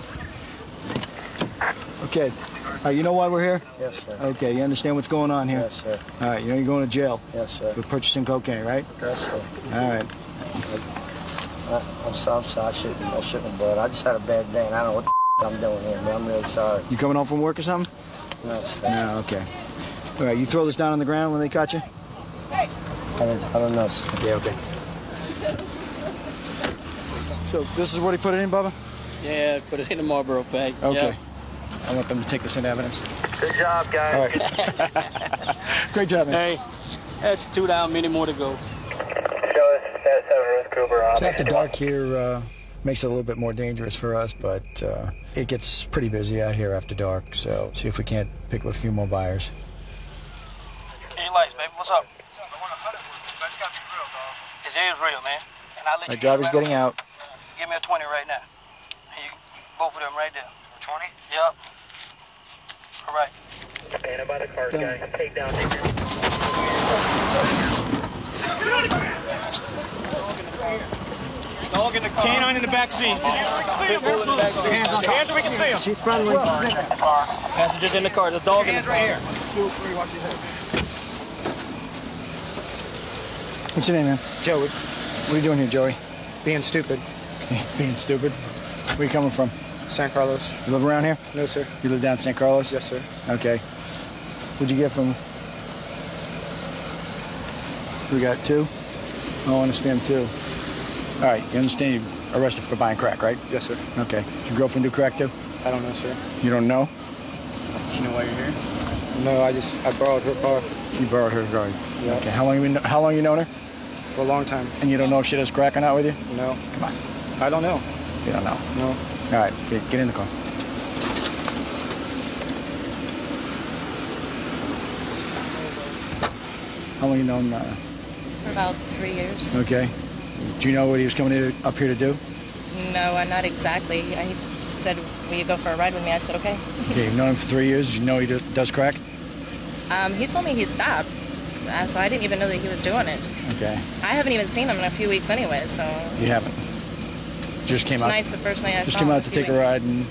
Okay. All right, you know why we're here? Yes, sir. Okay, you understand what's going on here? Yes, sir. All right, you know you're going to jail. Yes, sir. For purchasing cocaine, right? Yes, sir. All right. I'm sorry. I shouldn't have, but I just had a bad day, and I don't know what the I'm doing here, man. I'm really sorry. You coming home from work or something? No, sir. No, okay. All right, you throw this down on the ground when they caught you? I don't know, sir. Yeah, okay. So this is where he put it in, Bubba? Yeah, put it in the Marlboro bag. Okay. Yeah. I want them to take this into evidence. Good job, guys. All right. Great job, man. Hey, that's 2 down, many more to go. So after dark here makes it a little bit more dangerous for us, but it gets pretty busy out here after dark, so see if we can't pick up a few more buyers. Hey, lights, baby, what's up? It is real, man. And I'll let My you driver's right getting now. out. Give me a 20 right now. Both of them right there. 20? Yep. All right. Stand by the car, guys. Take down the Dog in the car. Canine in the back seat. Pitbull in the back seat. Hands so we can see him. She's friendly. Passengers in the car. There's a dog in the car. Right here. 2, 3, watch your head. What's your name, man? Joey. What are you doing here, Joey? Being stupid. Being stupid? Where are you coming from? San Carlos. You live around here? No, sir. You live down San Carlos? Yes, sir. Okay. What'd you get from... We got 2? Oh, I understand 2. All right, you understand you're arrested for buying crack, right? Yes, sir. Okay. Did your girlfriend do crack, too? I don't know, sir. You don't know? Do you know why you're here? No, I borrowed her car. You borrowed her car? Yeah. Okay, how long you known her? For a long time. And you don't know if she does crack or not with you? No. Come on. I don't know. You don't know? No. All right, get in the car. How long you known? For about 3 years. Okay. Do you know what he was coming up here to do? No, not exactly. He just said, will you go for a ride with me? I said, okay. Okay, you've known him for 3 years. Did you know he does crack? He told me he stopped, so I didn't even know that he was doing it. Okay. I haven't even seen him in a few weeks anyway, so... You haven't? Just came out? Tonight's the first night I just saw came him out to take a ride and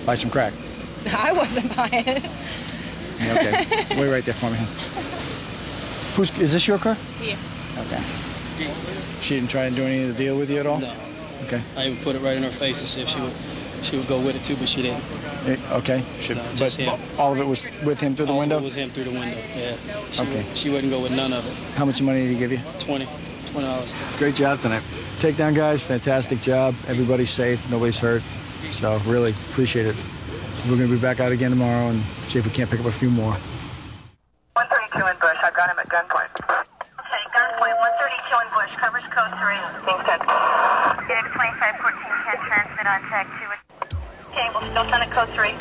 buy some crack? I wasn't buying it. Okay, wait right there for me. Is this your car? Yeah. Okay. She didn't try and do any of the deal with you at all? No. Okay. I even put it right in her face to see if she would go with it too, but she didn't. Okay. Just him. All of it was with him through the window? All of it was him through the window, yeah. Okay. She wouldn't go with none of it. How much money did he give you? $20. Great job tonight. Takedown guys, fantastic job. Everybody's safe, nobody's hurt. So really appreciate it. We're going to be back out again tomorrow and see if we can't pick up a few more. 132 in Bush. I got him at gunpoint. Okay, gunpoint. 132 in Bush. Covers code 3. Being sent. Unit 2514 can transmit on tag 2. Okay, we'll still send it code 3.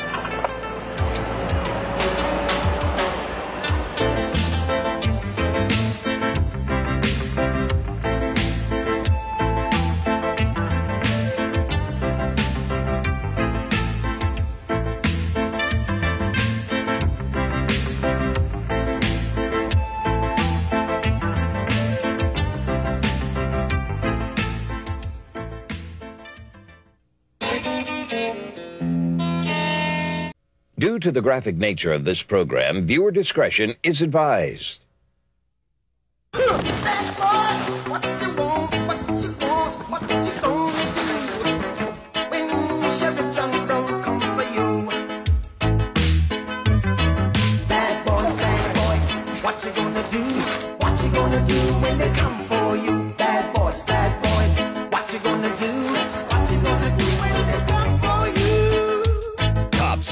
Due to the graphic nature of this program, viewer discretion is advised.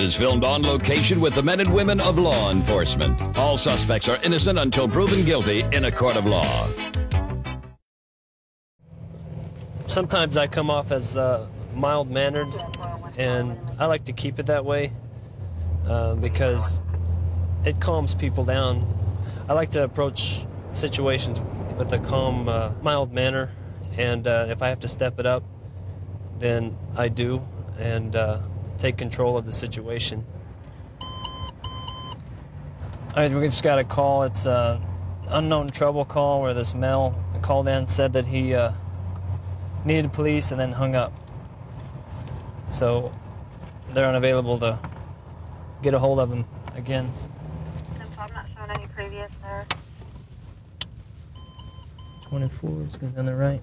Is filmed on location with the men and women of law enforcement. All suspects are innocent until proven guilty in a court of law. Sometimes I come off as mild-mannered, and I like to keep it that way because it calms people down. I like to approach situations with a calm, mild manner, and if I have to step it up, then I do, and take control of the situation. All right, we just got a call. It's an unknown trouble call where this male called in, said that he needed police and then hung up. So they're unavailable to get a hold of him again. I'm not showing any previous there. 24 is going on the right.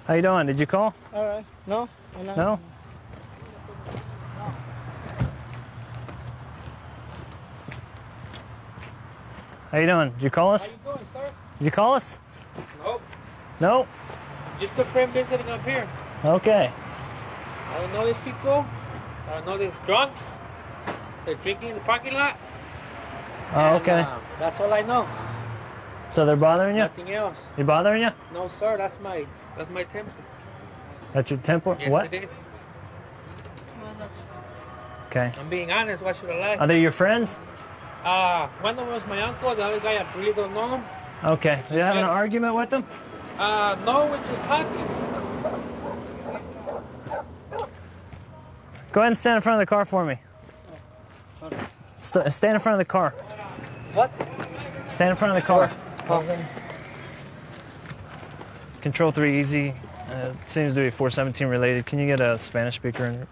How you doing? Did you call? All right. No? No? How you doing? Did you call us? How you doing, sir? Did you call us? Nope. No? Just a friend visiting up here. Okay. I don't know these people. I don't know these drunks. They're drinking in the parking lot. Oh, okay. And, that's all I know. So they're bothering you? Nothing else. They bothering you? No, sir. That's my temper. That's your temper? Yes, What? it is. Okay. I'm being honest. Why should I lie? Are they your friends? One of them was my uncle. The other guy, I really don't know him. Okay. You having an argument with them? No, we're just talking. Go ahead and stand in front of the car for me. Stand in front of the car. What? Stand in front of the car. Control 3 easy. Seems to be 417 related. Can you get a Spanish speaker in?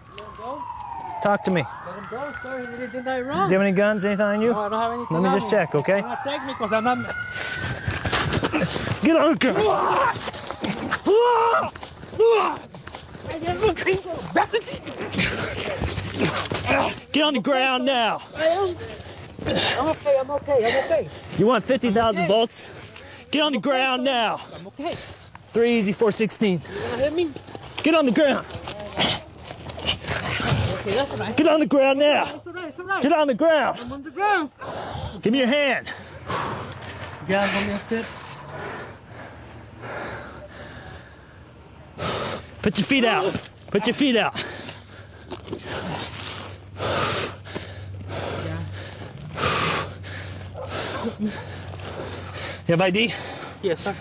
Talk to me. Let him go, sir. He didn't do nothing wrong. Do you have any guns? Anything on you? No, I don't have anything. Let me just check, okay? I'm not checking because I'm not. Get on the car. Get on the ground now. I'm okay, I'm okay, I'm okay. You want 50,000 volts? Get on the ground now. I'm okay. 3 easy 416. You gonna hit me? Get on the ground. Okay, that's all right. Get on the ground now. It's all right, it's all right. Get on the ground. I'm on the ground. Give me your hand. Yeah, let me sit. Put your feet out. Put your feet out. You have ID? Yes, sir.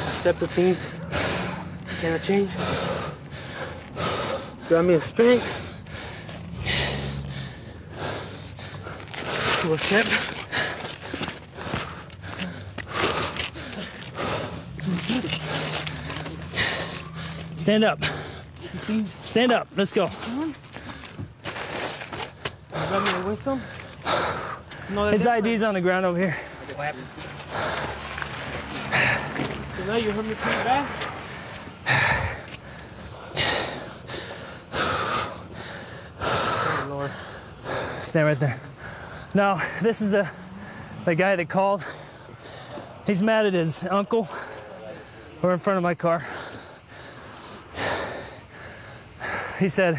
Accept the thing. Can I change? Grab me a string. Do a step. Stand up. Stand up. Let's go. Grab me a whistle. No, his ID's on the ground over here. What happened? So now you heard me pretty bad? Oh, Lord. Stand right there. No, this is the guy that called. He's mad at his uncle. We're in front of my car. He said,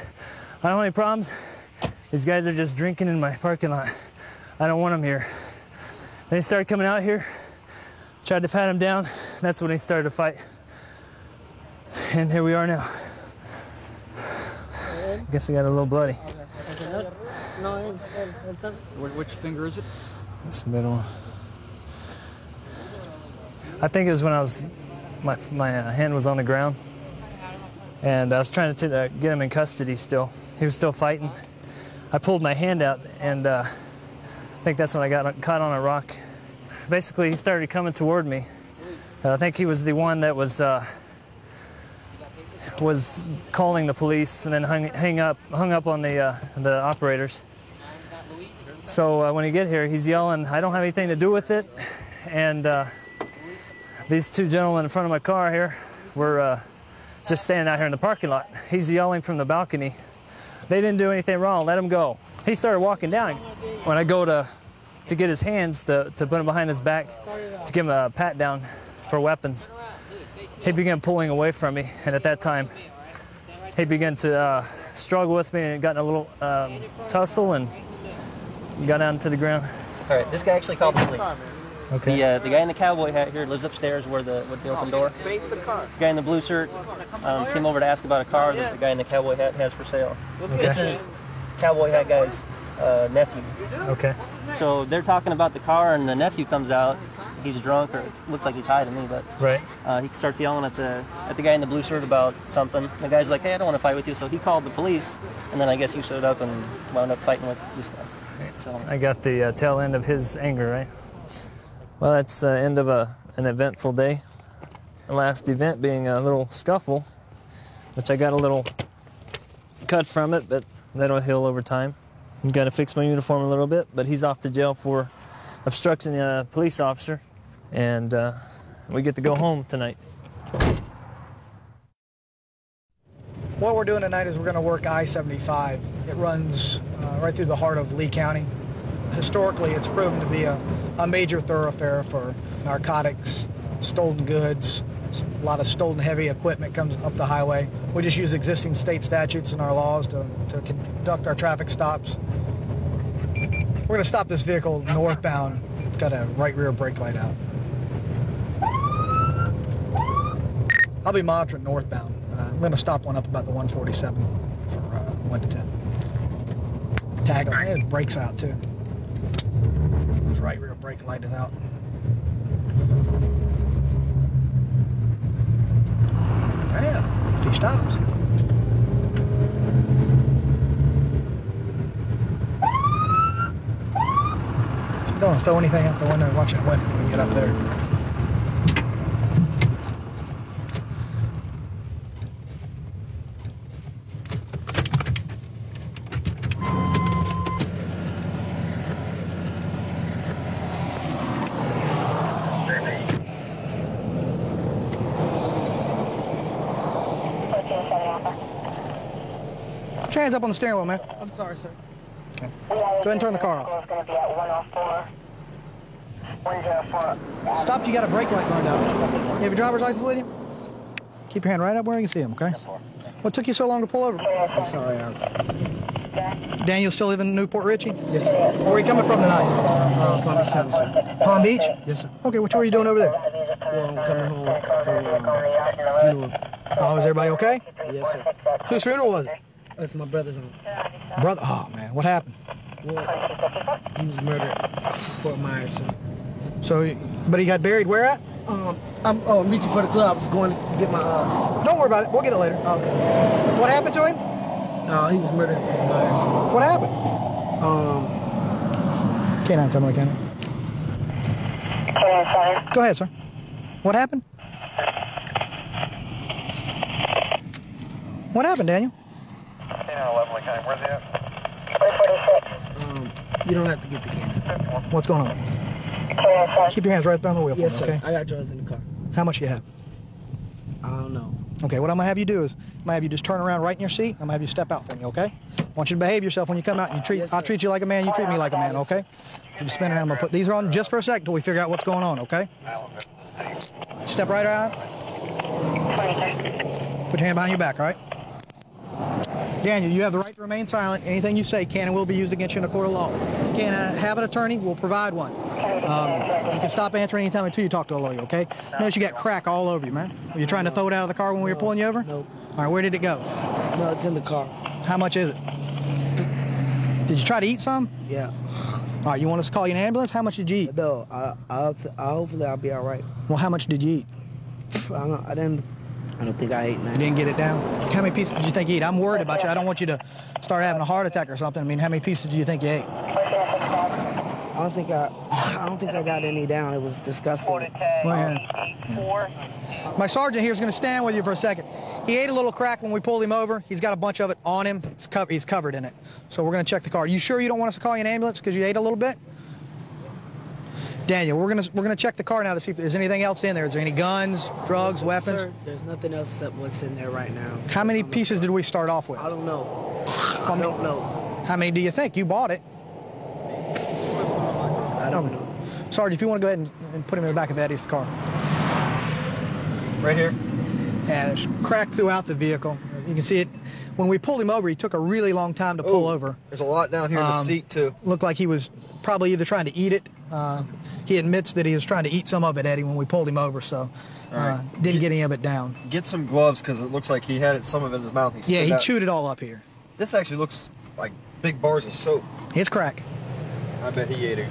I don't have any problems. These guys are just drinking in my parking lot. I don't want them here. They started coming out here, tried to pat him down. That's when he started to fight. And here we are now. I guess I got a little bloody. Which finger is it? This middle one. I think it was when I was, my hand was on the ground. And I was trying to get him in custody still. He was still fighting. I pulled my hand out, and I think that's when I got caught on a rock. Basically, he started coming toward me. I think he was the one that was calling the police, and then hung up on the operators. So when he get here, he's yelling, "I don't have anything to do with it." And these two gentlemen in front of my car here were just standing out here in the parking lot. He's yelling from the balcony, "They didn't do anything wrong, let him go." He started walking down. When I go to get his hands, to put him behind his back, to give him a pat down for weapons, he began pulling away from me. And at that time, he began to struggle with me and got in a little tussle and got down to the ground. All right, this guy actually called the police. Okay. The guy in the cowboy hat here lives upstairs with the open door. The guy in the blue shirt came over to ask about a car that the guy in the cowboy hat has for sale. Okay. This is cowboy hat guy's nephew. Okay. So they're talking about the car, and the nephew comes out. He's drunk, or looks like he's high to me, but right. He starts yelling at the guy in the blue shirt about something. The guy's like, "Hey, I don't want to fight with you." So he called the police, and then I guess you showed up and wound up fighting with this guy. So I got the tail end of his anger, right? Well, that's the end of an eventful day. The last event being a little scuffle, which I got a little cut from it, but that'll heal over time. I've got to fix my uniform a little bit, but he's off to jail for obstructing a police officer, and we get to go home tonight. What we're doing tonight is we're going to work I-75. It runs right through the heart of Lee County. Historically, it's proven to be a major thoroughfare for narcotics, stolen goods. A lot of stolen heavy equipment comes up the highway. We just use existing state statutes and our laws to conduct our traffic stops. We're going to stop this vehicle northbound. It's got a right rear brake light out. I'll be monitoring northbound. I'm going to stop one up about the 147 for 1 to 10. Tag light, it brakes out too. His right rear brake light is out. Yeah, if he stops. So don't want to throw anything out the window. Watch that window when we get up there. Put your hands up on the steering wheel, man. I'm sorry, sir. Okay. Go ahead and turn the car off. It's going to be at 104. 104. Stopped, you got a brake light burned out. You have your driver's license with you? Keep your hand right up where you can see him, okay? What took you so long to pull over? I'm sorry. Daniel still live in Newport Richie? Yes, sir. Where are you coming from tonight? Palm Beach County, sir. Palm Beach? Yes, sir. Okay, what were you doing over there? Well, I'm coming home from, Oh, is everybody okay? Yes, sir. Whose funeral was it? That's my brother's home. Brother, oh man, what happened? Well, he was murdered at Fort Myers, sir. So, but he got buried where at? I'm reaching for the club. I was going to get my... Don't worry about it. We'll get it later. Okay. What happened to him? He was murdered at Fort Myers. What happened? Canine, something like that. Go ahead, sir. What happened? What happened, Daniel? Where's he at? You don't have to get the cannon. What's going on? Keep your hands right down the wheel for Yes, me, sir. okay? I got drugs in the car. How much you have? I don't know. Okay, what I'm gonna have you do is, I'm gonna have you just turn around right in your seat. I'm gonna have you step out for me, okay? I want you to behave yourself when you come out. And I'll treat you like a man. You treat me like a man, okay? You just spin around. I'm gonna put these on just for a second till we figure out what's going on, okay? Step right around. Put your hand behind your back, all right? Daniel, you have the right to remain silent. Anything you say can and will be used against you in a court of law. You can have an attorney. We'll provide one. You can stop answering anytime until you talk to a lawyer, okay? Notice you got crack all over you, man. Were you trying to throw it out of the car when we were pulling you over? No. All right, where did it go? No, it's in the car. How much is it? Did you try to eat some? Yeah. All right, you want us to call you an ambulance? How much did you eat? No, hopefully I'll be all right. Well, how much did you eat? I don't think I ate, man. You didn't get it down? How many pieces did you think you ate? I'm worried about you. I don't want you to start having a heart attack or something. I mean, how many pieces do you think you ate? I don't think I got any down. It was disgusting. Go ahead. Yeah. My sergeant here is going to stand with you for a second. He ate a little crack when we pulled him over. He's got a bunch of it on him. He's covered in it. So we're going to check the car. You sure you don't want us to call you an ambulance because you ate a little bit? Daniel, we're gonna check the car now to see if there's anything else in there. Is there any guns, drugs, weapons? Sir, there's nothing else except what's in there right now. How many pieces did we start off with? I don't know. I don't know. How many do you think? You bought it. I don't know. Sergeant, if you want to go ahead and put him in the back of Eddie's car. Right here? Yeah, there's crack throughout the vehicle. You can see it. When we pulled him over, he took a really long time to pull over. There's a lot down here in the seat, too. Looked like he was probably either trying to eat it. He admits that he was trying to eat some of it, Eddie, when we pulled him over, so didn't get any of it down. Get some gloves, because it looks like he had some of it in his mouth. He chewed it all up here. This actually looks like big bars of soap. It's crack. I bet he ate it.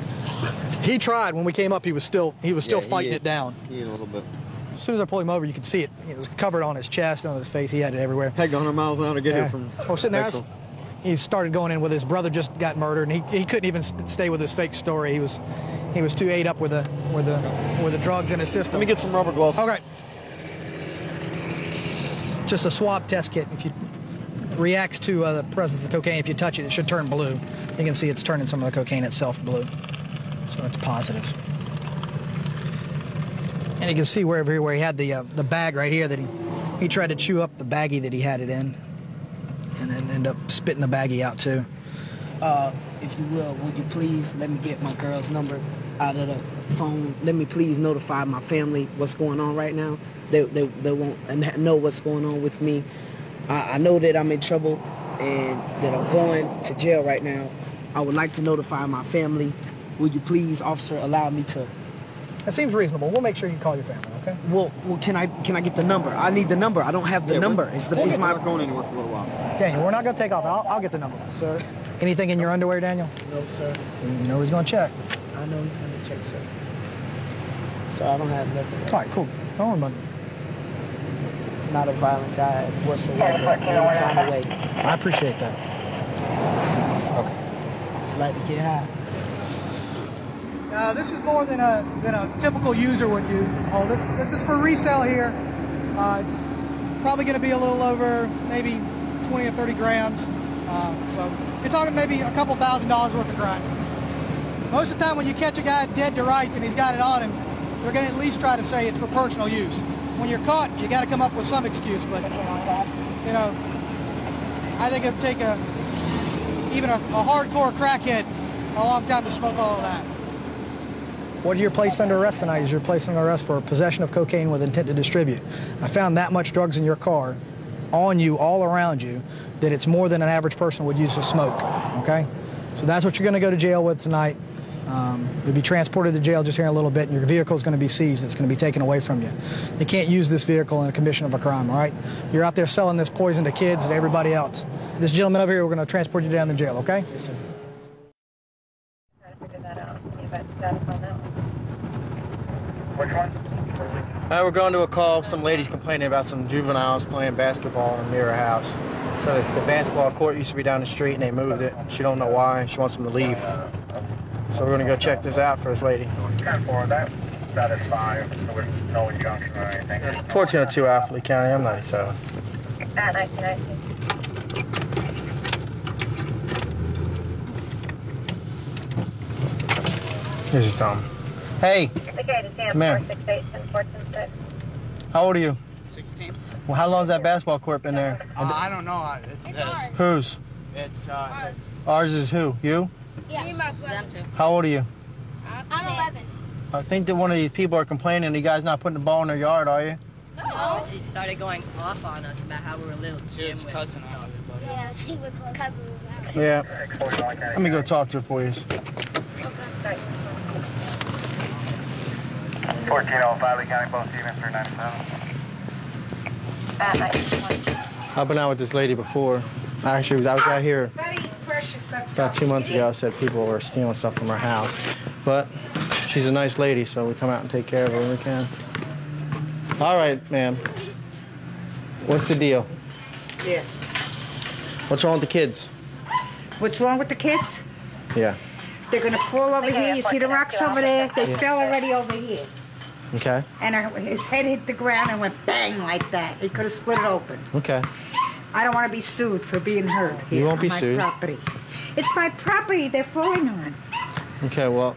He tried. When we came up, he was still fighting it down. He ate a little bit. As soon as I pulled him over, you could see it. It was covered on his chest, on his face. He had it everywhere. Had 100 miles an hour to get here from. Oh, sitting there. He started going in with his brother just got murdered, and he couldn't even stay with his fake story. He was too ate up with the drugs in his system. Let me get some rubber gloves. Okay. Just a swab test kit. If you reacts to the presence of the cocaine, if you touch it, it should turn blue. You can see it's turning some of the cocaine itself blue, so it's positive. And you can see where he had the bag right here that he tried to chew up the baggie that he had it in, and then end up spitting the baggie out too. If you will, would you please let me get my girl's number out of the phone? Let me please notify my family what's going on right now. They won't know what's going on with me. I know that I'm in trouble and that I'm going to jail right now. I would like to notify my family. Would you please, officer, allow me to? That seems reasonable. We'll make sure you call your family, okay? Well, can I get the number? I need the number. I don't have the number. We're not going anywhere for a little while. Daniel, we're not going to take off. I'll get the number. Sir? Anything in your underwear, Daniel? No, sir. You know he's going to check. I know he's going to check, sir. So I don't have nothing. All right, cool. Don't worry about it. Not a violent guy whatsoever, any kind of way. I appreciate that. Okay. Just like to get high. This is more than a typical user would use. Oh, this is for resale here. Probably going to be a little over maybe 20 or 30 grams. So you're talking maybe a couple $1,000s worth of grind. Most of the time when you catch a guy dead to rights and he's got it on him, they're going to at least try to say it's for personal use. When you're caught, you got to come up with some excuse, but, you know, I think it would take a even a hardcore crackhead a long time to smoke all of that. What you're placed under arrest tonight is you're placed under arrest for possession of cocaine with intent to distribute. I found that much drugs in your car, on you, all around you, that it's more than an average person would use to smoke, okay? So that's what you're going to go to jail with tonight. You'll be transported to jail just here in a little bit, and your vehicle is going to be seized. It's going to be taken away from you. You can't use this vehicle in a commission of a crime, all right? You're out there selling this poison to kids and everybody else. This gentleman over here, we're going to transport you down to jail, okay? Yes, sir. Which one? We're going to a call. Some lady's complaining about some juveniles playing basketball near her house. So the basketball court used to be down the street, and they moved it. She don't know why. She wants them to leave. So we're going to go check this out for this lady. 10-4, that is fine. There was no injunction or anything. 1402 Alphaley County. I'm 97. 1919. This is Tom. Hey, come here. How old are you? 16. Well, how long's that basketball court been there? I don't know. It's Whose? It's Ours is who? You? Yeah, them too. How old are you? I'm 11. I think that one of these people are complaining you guys not putting the ball in their yard, are you? No. She started going off on us about how we were little. She was cussing on everybody. Yeah, she was cousin. Yeah. Let me go talk to her for you. 1405 County, both Stevens, 397. I've been out with this lady before. Actually, I was out here about 2 months ago. I said people were stealing stuff from her house. But she's a nice lady, so we come out and take care of her when we can. All right, ma'am. What's the deal? Yeah. What's wrong with the kids? What's wrong with the kids? Yeah. They're going to fall over here. You see the rocks over there? They fell already over here. Okay. And his head hit the ground and went bang like that. He could have split it open. Okay. I don't want to be sued for being hurt here. You won't be on my sued. Property. It's my property they're falling on. Okay, well,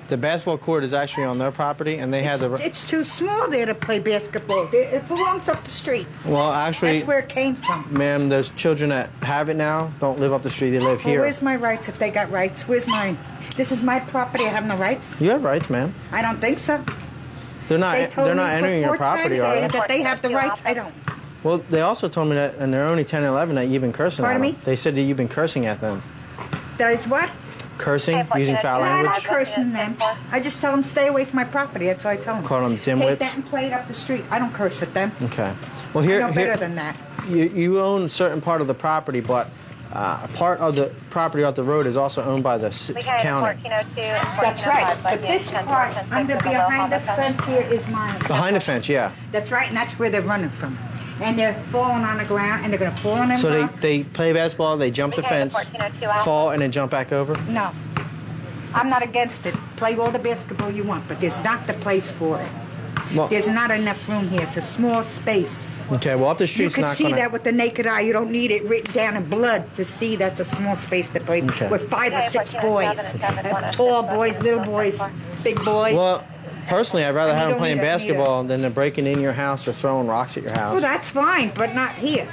the basketball court is actually on their property, and they had the... It's too small there to play basketball. It belongs up the street. Well, actually... That's where it came from. Ma'am, those children that have it now don't live up the street. They live here. Well, where's my rights if they got rights? Where's mine? This is my property. I have no rights. You have rights, ma'am. I don't think so. They're not entering your property, are they? That they have the rights. I don't. Well, they also told me that, and they're only 10 and 11, that you've been cursing at them. Pardon me? They said that you've been cursing at them. That is what? Cursing, using foul I'm language. not cursing them. I just tell them stay away from my property. That's all I tell them. Call them dimwits. Take that and play it up the street. I don't curse at them. Okay. Well, here, I know better than that. You own a certain part of the property, but a part of the property off the road is also owned by the county. That's right. But this part behind the fence here is mine. Behind the fence, yeah. That's right, and that's where they're running from. And they're falling on the ground, and they're going to fall on them. So they play basketball, they jump the fence, fall, and then jump back over? No. I'm not against it. Play all the basketball you want, but there's not the place for it. Well, there's not enough room here. It's a small space. Okay, well, up the street's not going to... You can see that with the naked eye. You don't need it written down in blood to see that's a small space to play with 5 or 6 boys. Tall boys, little boys, big boys. Well, personally, I'd rather have them playing basketball than they're breaking in your house or throwing rocks at your house. Well, that's fine, but not here.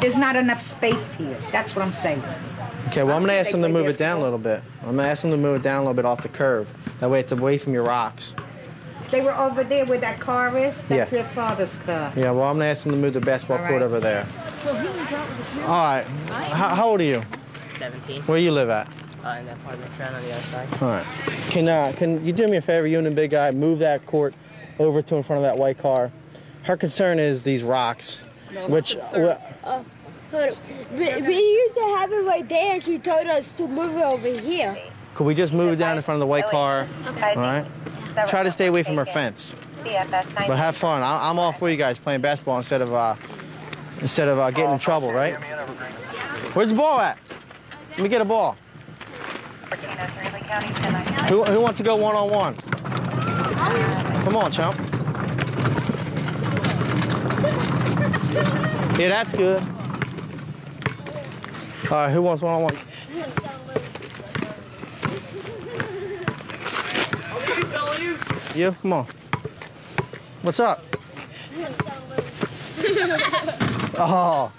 There's not enough space here. That's what I'm saying. Okay, well, I'm going to ask them to move it down a little bit. I'm going to ask them to move it down a little bit off the curve. That way it's away from your rocks. They were over there where that car is. That's their father's car. Yeah, well, I'm going to ask them to move the basketball court over there. Well, he was out with the All right. How old are you? 17. Where you live at? In the apartment right on the other side. All right. Can you do me a favor, you and the big guy, move that court over to in front of that white car? Her concern is these rocks, which... We used to have it right there, and she told us to move it over here. Could we just move it down in front of the white car? All right? Try to stay away from her fence. But have fun. I'm all for you guys playing basketball instead of getting in trouble, right? Where's the ball at? Let me get a ball. Who wants to go one-on-one? Come on, chump. Yeah, that's good. All right, who wants one-on-one? You? Come on. What's up? Oh.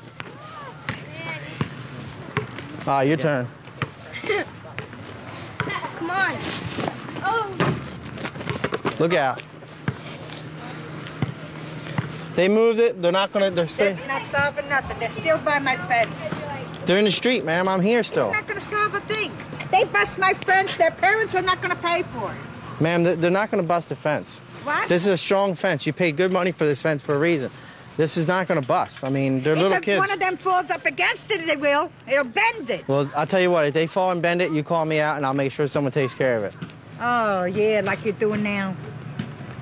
Ah, your turn. Come on. Oh. Look out. They moved it. They're not gonna. They're still. It's not solving nothing. They're still by my fence. They're in the street, ma'am. I'm here still. It's not gonna solve a thing. They bust my fence. Their parents are not gonna pay for it. Ma'am, they're not gonna bust a fence. What? This is a strong fence. You paid good money for this fence for a reason. This is not gonna bust. I mean, they're little kids. If one of them falls up against it, they will. It'll bend it. Well, I'll tell you what. If they fall and bend it, you call me out, and I'll make sure someone takes care of it. Oh yeah, like you're doing now.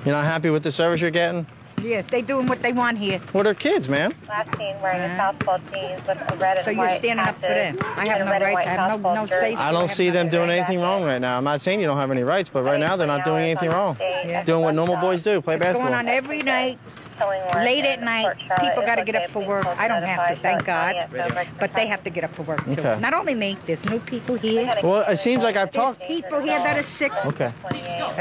You're not happy with the service you're getting? Yeah, they doing what they want here. Well, they're kids, ma'am. Last seen wearing a South Pole jeans with a red and So white you're standing up for them. I have no rights. I have no say. I don't see them doing anything wrong right now. I'm not saying you don't have any rights, but right now they're not doing anything wrong. Doing what normal boys do, play basketball. It's going on every night. Late at night, people got to get up for work. I don't have to, thank God. But they have to get up for work, too. Okay. Not only me, there's new people here. Well, it seems like I've talked. There's people here that are sick. Okay.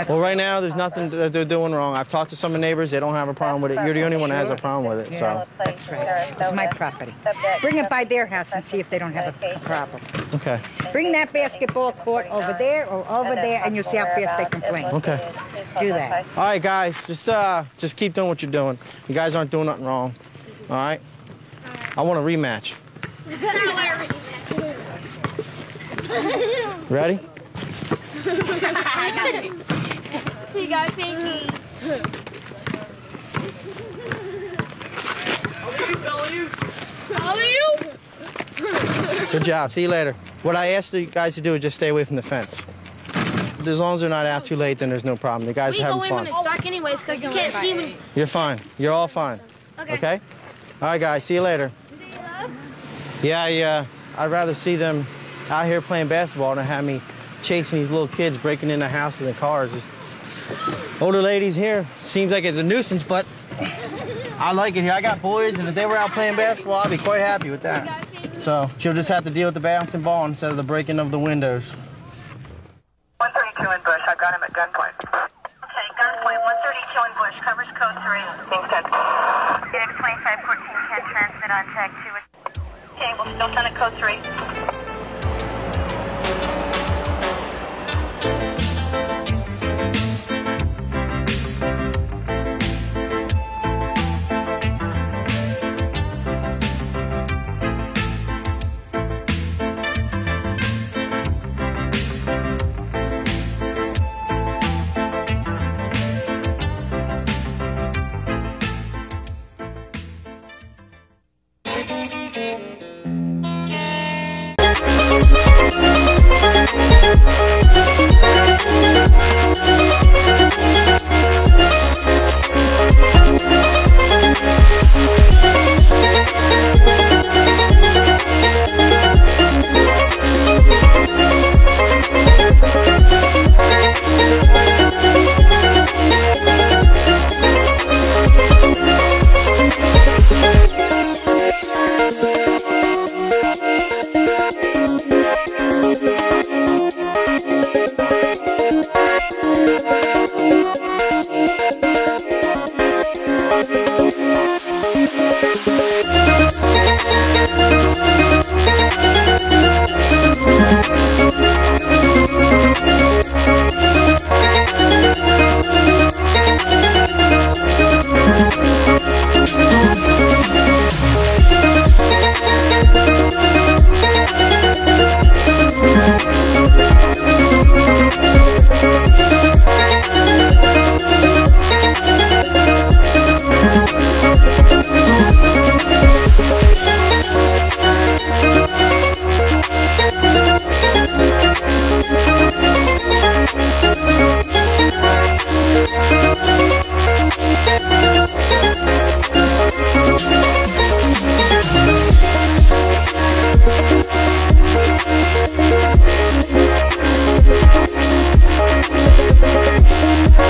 Well, right now, there's nothing that they're doing wrong. I've talked to some of the neighbors. They don't have a problem with it. You're the only one that has a problem with it, so. That's right. It's my property. Bring it by their house and see if they don't have a problem. Okay. Bring that basketball court over there or over there, and you'll see how fast they complain. Okay. Do that. All right, guys, just keep doing what you're doing. You guys aren't doing nothing wrong. All right? I want a rematch. Ready? You got Pinky. Follow you? Good job. See you later. What I asked you guys to do is just stay away from the fence. As long as they're not out too late, then there's no problem. The guys are having fun. We go in when it's dark anyways, because you can't see me. You're fine. You're all fine. Okay? All right, guys. See you later. Yeah, I'd rather see them out here playing basketball than have me chasing these little kids, breaking into houses and cars. Just older ladies here. Seems like it's a nuisance, but I like it here. I got boys, and if they were out playing basketball, I'd be quite happy with that. So she'll just have to deal with the bouncing ball instead of the breaking of the windows. 132 in Bush. I got him at gunpoint. Okay, gunpoint. 132 in Bush. Covers code 3. Being sent. Get 2514 can transmit on tag 2. Okay, we'll still send it code 3.